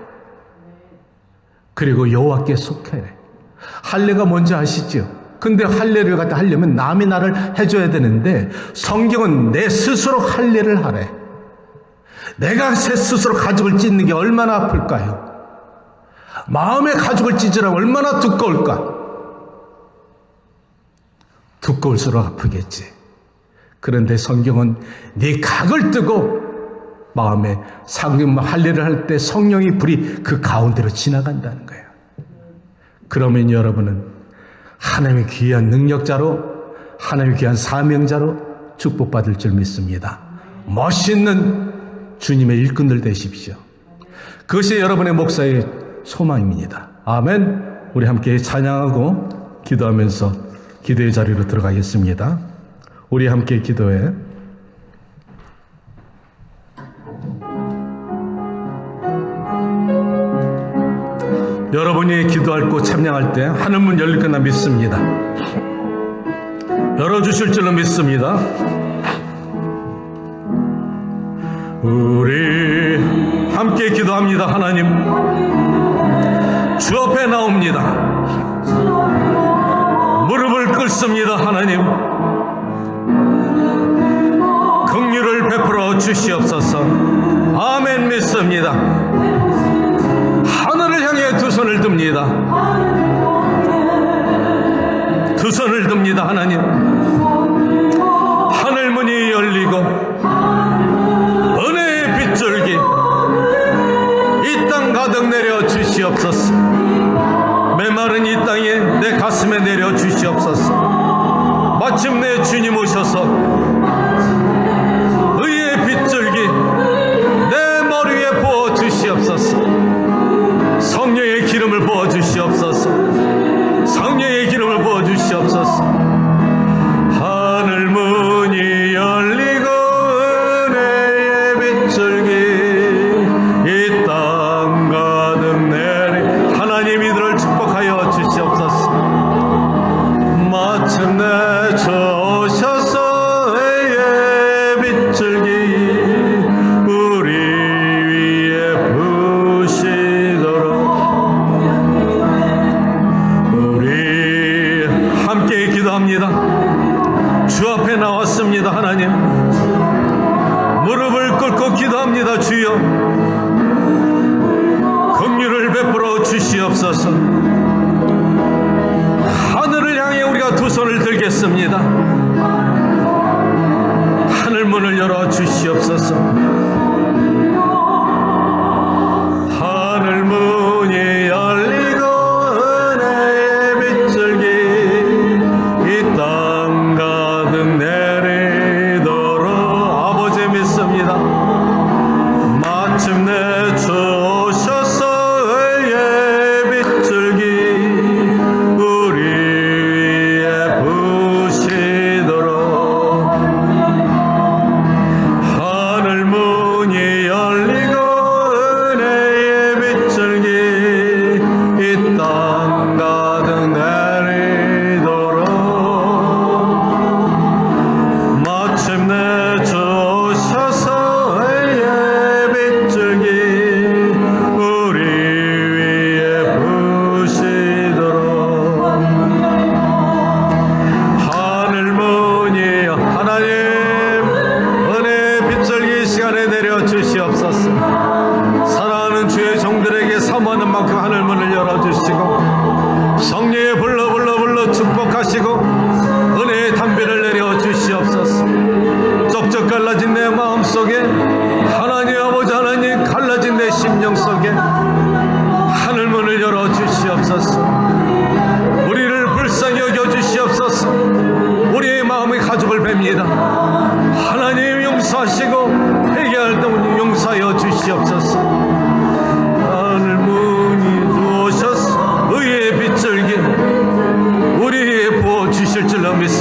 그리고 여호와께 속하래. 할례가 뭔지 아시죠? 근데 할례를 갖다 하려면 남이 나를 해줘야 되는데, 성경은 내 스스로 할례를 하래. 내가 제 스스로 가죽을 찢는 게 얼마나 아플까요? 마음의 가죽을 찢으라면 얼마나 두꺼울까? 두꺼울수록 아프겠지. 그런데 성경은 네 각을 뜨고 마음에 할례를 할 때 성령의 불이 그 가운데로 지나간다는 거예요. 그러면 여러분은 하나님의 귀한 능력자로, 하나님의 귀한 사명자로 축복받을 줄 믿습니다. 멋있는 주님의 일꾼들 되십시오. 그것이 여러분의 목사의 소망입니다. 아멘. 우리 함께 찬양하고 기도하면서 기도의 자리로 들어가겠습니다. 우리 함께 기도해. 여러분이 기도할 곳 참여할 때 하늘문 열릴 거나 믿습니다. 열어주실 줄로 믿습니다. 우리 함께 기도합니다. 하나님, 주 앞에 나옵니다. 무릎을 꿇습니다. 하나님, 긍휼을 베풀어 주시옵소서. 아멘. 믿습니다. 하늘을 향해 두 손을 듭니다. 두 손을 듭니다. 하나님, 하늘문이 열리고 은혜의 빗줄기 이 땅 가득 내려 주시옵소서. 메마른 이 땅에 내 가슴에 내려 주시옵소서. 마침내 주님 오셔서 의의 빗줄기 내 머리 위에 부어 주시옵소서. 성령의 기름을 부어 주시옵소서. 성령의 기름을 부어 주시옵소서. 하늘 문이 열리고 은혜의 빗줄기 이 땅 가득 내리 하나님 이들을 축복하여 주시옵소서. 마침내 주 오셔서 의의 빗줄기 우리 위에 부시도록 우리 함께 기도합니다. 주 앞에 나왔습니다. 하나님, 무릎을 꿇고 기도합니다. 주여, 긍휼을 베풀어 주시옵소서. 하늘을 향해 우리가 두 손을 들겠습니다. 하늘 문을 열어 주시옵소서. 하늘 문이 열리고 은혜의 빗줄기 이 땅 가득 내리도록 아버지 믿습니다. 마침내 주 오셔서 의의 빗줄기 우리 위에 부시도록 하늘 문이 열리고 은혜의 빗줄기 이 땅 가득 내리도록 마침내 주 오셔서 의의 빗줄기 우리 위에 부시도록 하늘 문이 하나님 은혜의 빗줄기 시간에 내려 주시옵소서. 사랑하는 주의 종들에게 사모하는 만큼 하늘 문을 열어주시고 성령의 불러 축복하시고 은혜의 담비를 내려 주시옵소서. 쩍쩍 갈라진 내 마음속에 하나님 아버지 하나님 갈라진 내 심령 속에 하늘 문을 열어 주시옵소서. 우리를 불쌍히 여겨 주시옵소서. 우리의 마음의 가죽을 뱁니다. 하나님 용서하시고 회개할 때 우리 용서하여 주시옵소서. 하늘 문이 두어셔서 의의 빗줄기 우리에 부어 주실 줄로 믿습니다.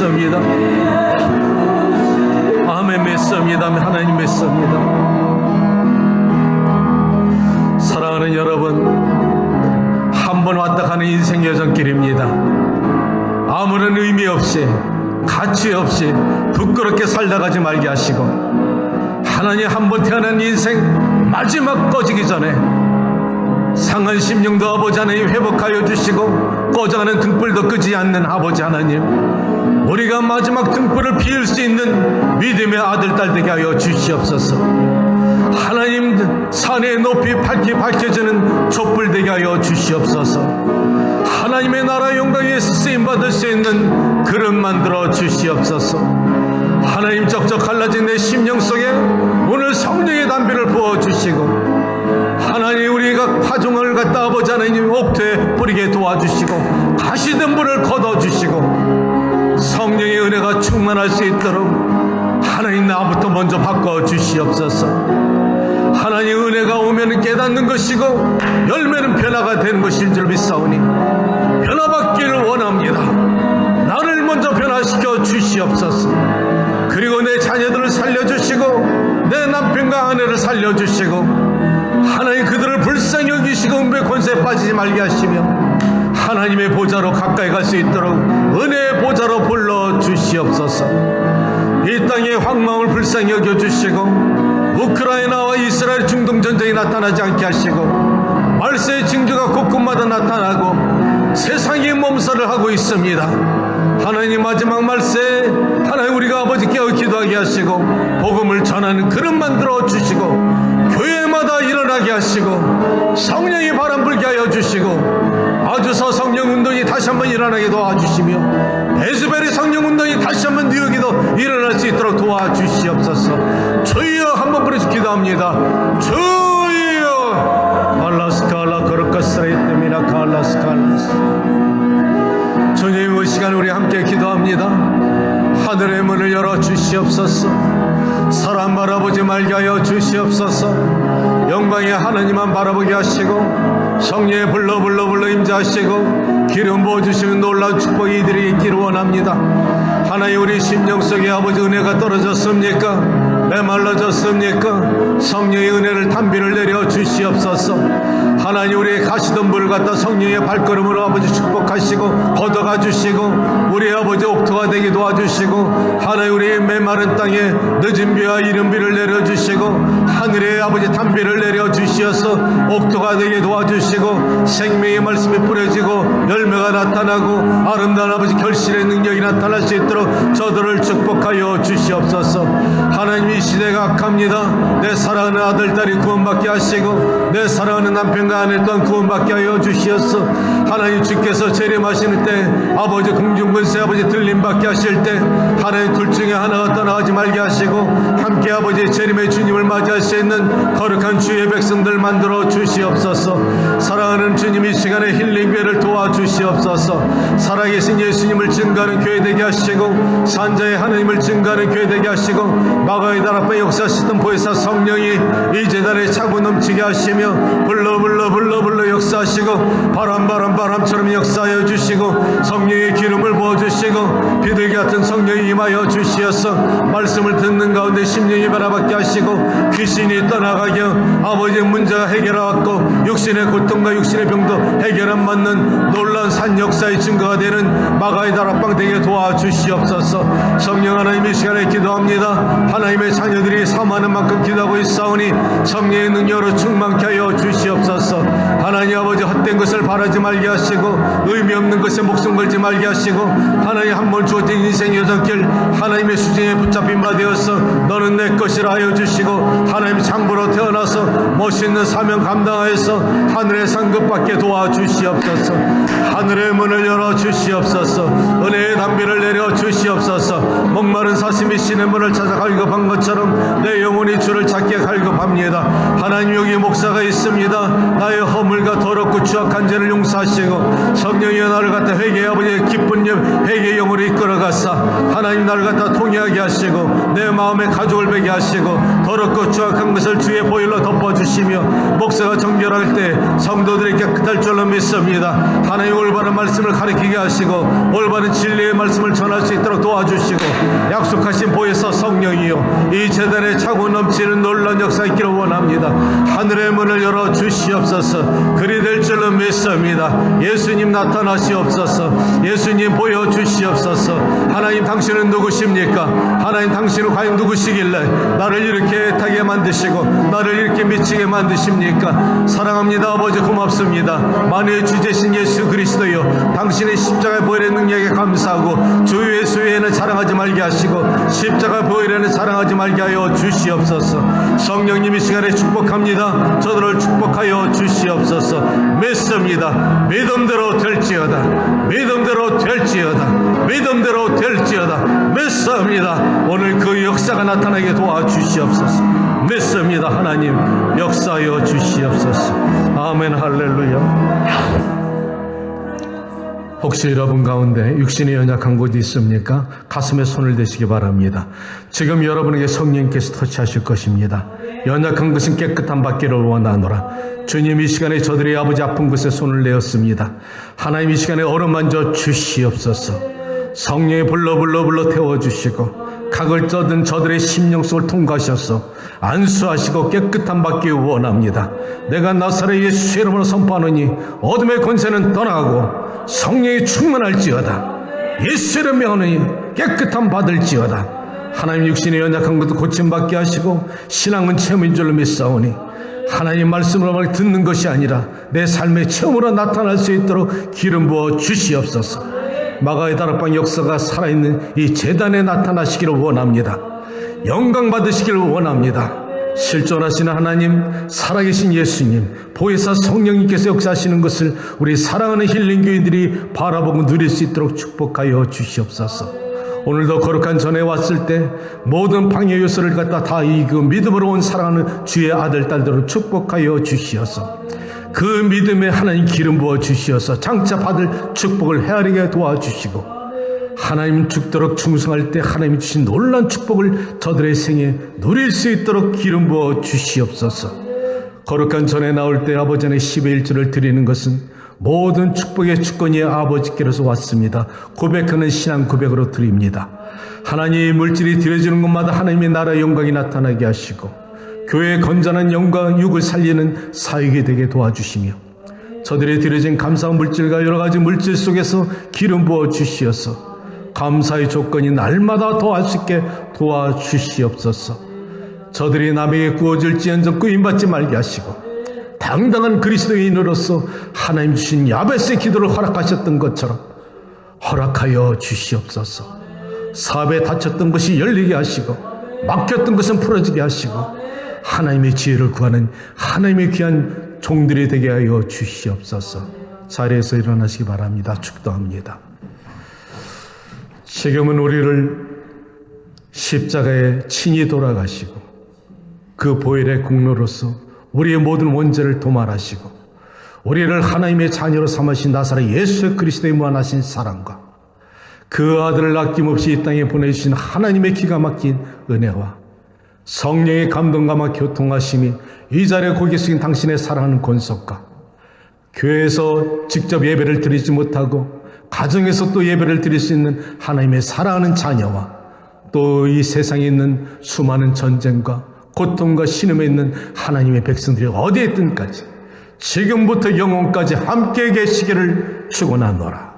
사는 인생 여정길입니다. 아무런 의미 없이, 가치 없이 부끄럽게 살다 가지 말게 하시고, 하나님 한 번 태어난 인생 마지막 꺼지기 전에 상한 심령도 아버지 하나님 회복하여 주시고, 꺼져가는 등불도 끄지 않는 아버지 하나님, 우리가 마지막 등불을 피울 수 있는 믿음의 아들 딸 되게 하여 주시옵소서. 하나님 산의 높이 밝히 밝혀지는 촛불 되게 하여 주시옵소서. 하나님의 나라 영광에 쓰임받을 수 있는 그릇 만들어 주시옵소서. 하나님 적적 갈라진 내 심령 속에 오늘 성령의 담비를 부어주시고, 하나님 우리가 파종을 갖다 아버지 하나님 옥토에 뿌리게 도와주시고, 가시던 불을 걷어주시고, 성령의 은혜가 충만할 수 있도록 하나님 나부터 먼저 바꿔주시옵소서. 하나님 은혜가 오면 깨닫는 것이고 열매는 변화가 되는 것인 줄 믿사오니 변화받기를 원합니다. 나를 먼저 변화시켜 주시옵소서. 그리고 내 자녀들을 살려주시고 내 남편과 아내를 살려주시고, 하나님 그들을 불쌍히 여기시고 음배 권세에 빠지지 말게 하시며 하나님의 보좌로 가까이 갈 수 있도록 은혜의 보좌로 불러주시옵소서. 이 땅의 황망을 불쌍히 여겨주시고 우크라이나와 이스라엘 중동 전쟁이 나타나지 않게 하시고 말세의 징조가 곳곳마다 나타나고 세상이 몸살을 하고 있습니다. 하나님 마지막 말세에 하나님 우리가 아버지께 기도하게 하시고 복음을 전하는 그릇 만들어 주시고 교회마다 일어나게 하시고 성령이 바람 불게 하여 주시고 아주서 성령운동이 다시 한번 일어나게 도와주시며 에스벨의 성령운동이 다시 한번 뉴욕에도 일어날 수 있도록 도와주시옵소서. 주여 한번 부르시 기도합니다. 주여 알라스칼라 거룩가스레이트미나 칼라스칼라스. 주님 이 시간 우리 함께 기도합니다. 하늘의 문을 열어 주시옵소서. 사람 바라보지 말게 하여 주시옵소서. 영광의 하나님만 바라보게 하시고 성령의 불러 임재하시고 기름 부어주시는 놀라운 축복이 이들이 있기를 원합니다. 하나님 우리 심령 속에 아버지 은혜가 떨어졌습니까? 메말라졌습니까? 성령의 은혜를 담비를 내려 주시옵소서. 하나님 우리의 가시던 불을 갖다 성령의 발걸음으로 아버지 축복하시고 걷어가 주시고 우리 아버지 옥토가 되게 도와주시고 하나님 우리의 메마른 땅에 늦은 비와 이른 비를 내려주시고 하늘의 아버지 담비를 내려주시어서 옥토가 되게 도와주시고 생명의 말씀이 뿌려지고 열매가 나타나고 아름다운 아버지 결실의 능력이 나타날 수 있도록 저들을 축복하여 주시옵소서. 하나님 이 시대가 악합니다. 내 사랑하는 아들 딸이 구원받게 하시고 내 사랑하는 남편과 아내 또한 구원받게 하여 주시옵소서. 하나님 주께서 재림하시는 때 아버지 공중권세 아버지 들림받게 하실 때 하나님 둘 중에 하나가 떠나가지 말게 하시고 함께 아버지 재림의 주님을 맞이할 수 있는 거룩한 주의 백성들 만들어 주시옵소서. 사랑하는 주님 이 시간에 힐링교회를 도와주시옵소서. 살아계신 예수님을 증거하는 교회 되게 하시고 산자의 하나님을 증거하는 교회 되게 하시고 마가의 나라의 역사하시던 보혜사 성령이 이 재단에 차고 넘치게 하시며 불러 역사하시고 바람처럼 역사하여 주시고 성령의 기름을 부어주시고 비둘기 같은 성령이 임하여 주시어서 말씀을 듣는 가운데 심령이 바라받게 하시고 귀신이 떠나가게 아버지의 문제가 해결하고 육신의 고통과 육신의 병도 해결 안 받는 놀라운 산 역사의 증거가 되는 마가의 다락방 되게 도와주시옵소서. 성령 하나님 이 시간에 기도합니다. 하나님의 자녀들이 사모하는 만큼 기도하고 있사오니 성령의 능력으로 충만케 하여 주시옵소서. 하나님 아버지 헛된 것을 바라지 말게 하시고 의미 없는 것에 목숨 걸지 말게 하시고 하나님 한 번 주어진 인생 여정길 하나님의 수중에 붙잡힌 바 되어서 너는 내 것이라 하여 주시고 하나님 장부로 태어나서 멋있는 사명 감당하여서 하늘의 상급받게 도와주시옵소서. 하늘의 문을 열어 주시옵소서. 은혜의 담비를 내려 주시옵소서. 목마른 사슴이 신의 문을 찾아 갈급한 것처럼 내 영혼이 주를 찾게 갈급합니다. 하나님 여기 목사가 있습니다. 나의 허물과 더럽고 추악한 죄를 용서하시고 성령이여 나를 갖다 회개의 아버지의 기쁜 회개의 영으로 이끌어가사 하나님 나를 갖다 통회하게 하시고 내 마음에 가족을 배게 하시고 더럽고 추악한 것을 주의 보혈로 덮어주시며 목사가 정결할 때 성도들이 깨끗할 줄로 믿습니다. 하나님 올바른 말씀을 가르치게 하시고 올바른 진리의 말씀을 전할 수 있도록 도와주시고 약속하신 보혜사 성령이요 이 재단에 차고 넘치는 놀라운 역사 있기를 원합니다. 하늘의 문을 열어 주시옵소서. 그리 될 줄로 믿습니다. 예수님 나타나시옵소서. 예수님 보여주시옵소서. 하나님 당신은 누구십니까? 하나님 당신은 과연 누구시길래 나를 이렇게 애타게 만드시고 나를 이렇게 미치게 만드십니까? 사랑합니다. 아버지 고맙습니다. 만유의 주제신 예수 그리스도여 당신의 십자가의 보혈의 능력에 감사하고 주 예수 외에는 자랑하지 말게 하시고 십자가 보혈에는 자랑하지 말게 하여 주시옵소서. 성령님 이 시간에 축복합니다. 저들을 축복하여 주시옵소서. 믿습니다. 믿음대로 될지어다. 믿음대로 될지어다. 믿음대로 될지어다. 믿습니다. 오늘 그 역사가 나타나게 도와주시옵소서. 믿습니다. 하나님 역사하여 주시옵소서. 아멘. 할렐루야. 혹시 여러분 가운데 육신이 연약한 곳이 있습니까? 가슴에 손을 대시기 바랍니다. 지금 여러분에게 성령께서 터치하실 것입니다. 연약한 것은 깨끗한 받기를 원하노라. 주님 이 시간에 저들의 아버지 아픈 곳에 손을 내었습니다. 하나님 이 시간에 어루만져 주시옵소서. 성령의 불러 태워주시고 각을 쩌든 저들의 심령 속을 통과하셔서 안수하시고 깨끗한 받기 원합니다. 내가 나사렛 예수 이름으로 선포하노니 어둠의 권세는 떠나가고 성령이 충만할지어다. 예수 이름 명하노니 깨끗한 받을지어다. 하나님 육신의 연약한 것도 고침받게 하시고 신앙은 체험인 줄로 믿사오니 하나님 말씀으로 듣는 것이 아니라 내 삶의 체험으로 나타날 수 있도록 기름 부어 주시옵소서. 마가의 다락방 역사가 살아있는 이 제단에 나타나시기를 원합니다. 영광 받으시기를 원합니다. 실존하시는 하나님, 살아계신 예수님, 보혜사 성령님께서 역사하시는 것을 우리 사랑하는 힐링교인들이 바라보고 누릴 수 있도록 축복하여 주시옵소서. 오늘도 거룩한 전에 왔을 때 모든 방해 요소를 갖다 다 이기고 믿음으로 온 사랑하는 주의 아들 딸들을 축복하여 주시옵소서. 그 믿음에 하나님 기름 부어 주시어서 장차 받을 축복을 헤아리게 도와주시고 하나님 죽도록 충성할 때 하나님이 주신 놀라운 축복을 저들의 생에 누릴 수 있도록 기름 부어 주시옵소서. 거룩한 전에 나올 때 아버지 안에 10의 1조를 드리는 것은 모든 축복의 주권이 아버지께로서 왔습니다. 고백하는 신앙 고백으로 드립니다. 하나님의 물질이 드려지는 곳마다 하나님의 나라의 영광이 나타나게 하시고 교회의 건전한 영광 육을 살리는 사역이 되게 도와주시며 저들의 드려진 감사한 물질과 여러 가지 물질 속에서 기름 부어 주시어서 감사의 조건이 날마다 더할 수 있게 도와주시옵소서. 저들이 남에게 구워질지언정 구임받지 말게 하시고 당당한 그리스도인으로서 하나님 주신 야베스의 기도를 허락하셨던 것처럼 허락하여 주시옵소서. 사업에 닫혔던 것이 열리게 하시고 막혔던 것은 풀어지게 하시고 하나님의 지혜를 구하는 하나님의 귀한 종들이 되게 하여 주시옵소서. 자리에서 일어나시기 바랍니다. 축도합니다. 지금은 우리를 십자가에 친히 돌아가시고 그 보혈의 공로로서 우리의 모든 원죄를 도말하시고 우리를 하나님의 자녀로 삼으신 나사렛 예수 그리스도의 무한하신 사랑과 그 아들을 아낌없이 이 땅에 보내주신 하나님의 기가 막힌 은혜와 성령의 감동과 교통하심이 이 자리에 고개 숙인 당신의 사랑하는 권속과 교회에서 직접 예배를 드리지 못하고 가정에서 또 예배를 드릴 수 있는 하나님의 사랑하는 자녀와 또 이 세상에 있는 수많은 전쟁과 고통과 신음에 있는 하나님의 백성들이 어디에 있든까지 지금부터 영원까지 함께 계시기를 축원하노라.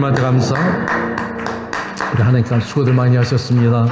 하나님한테 감사. 우리 하나님께 수고들 많이 하셨습니다.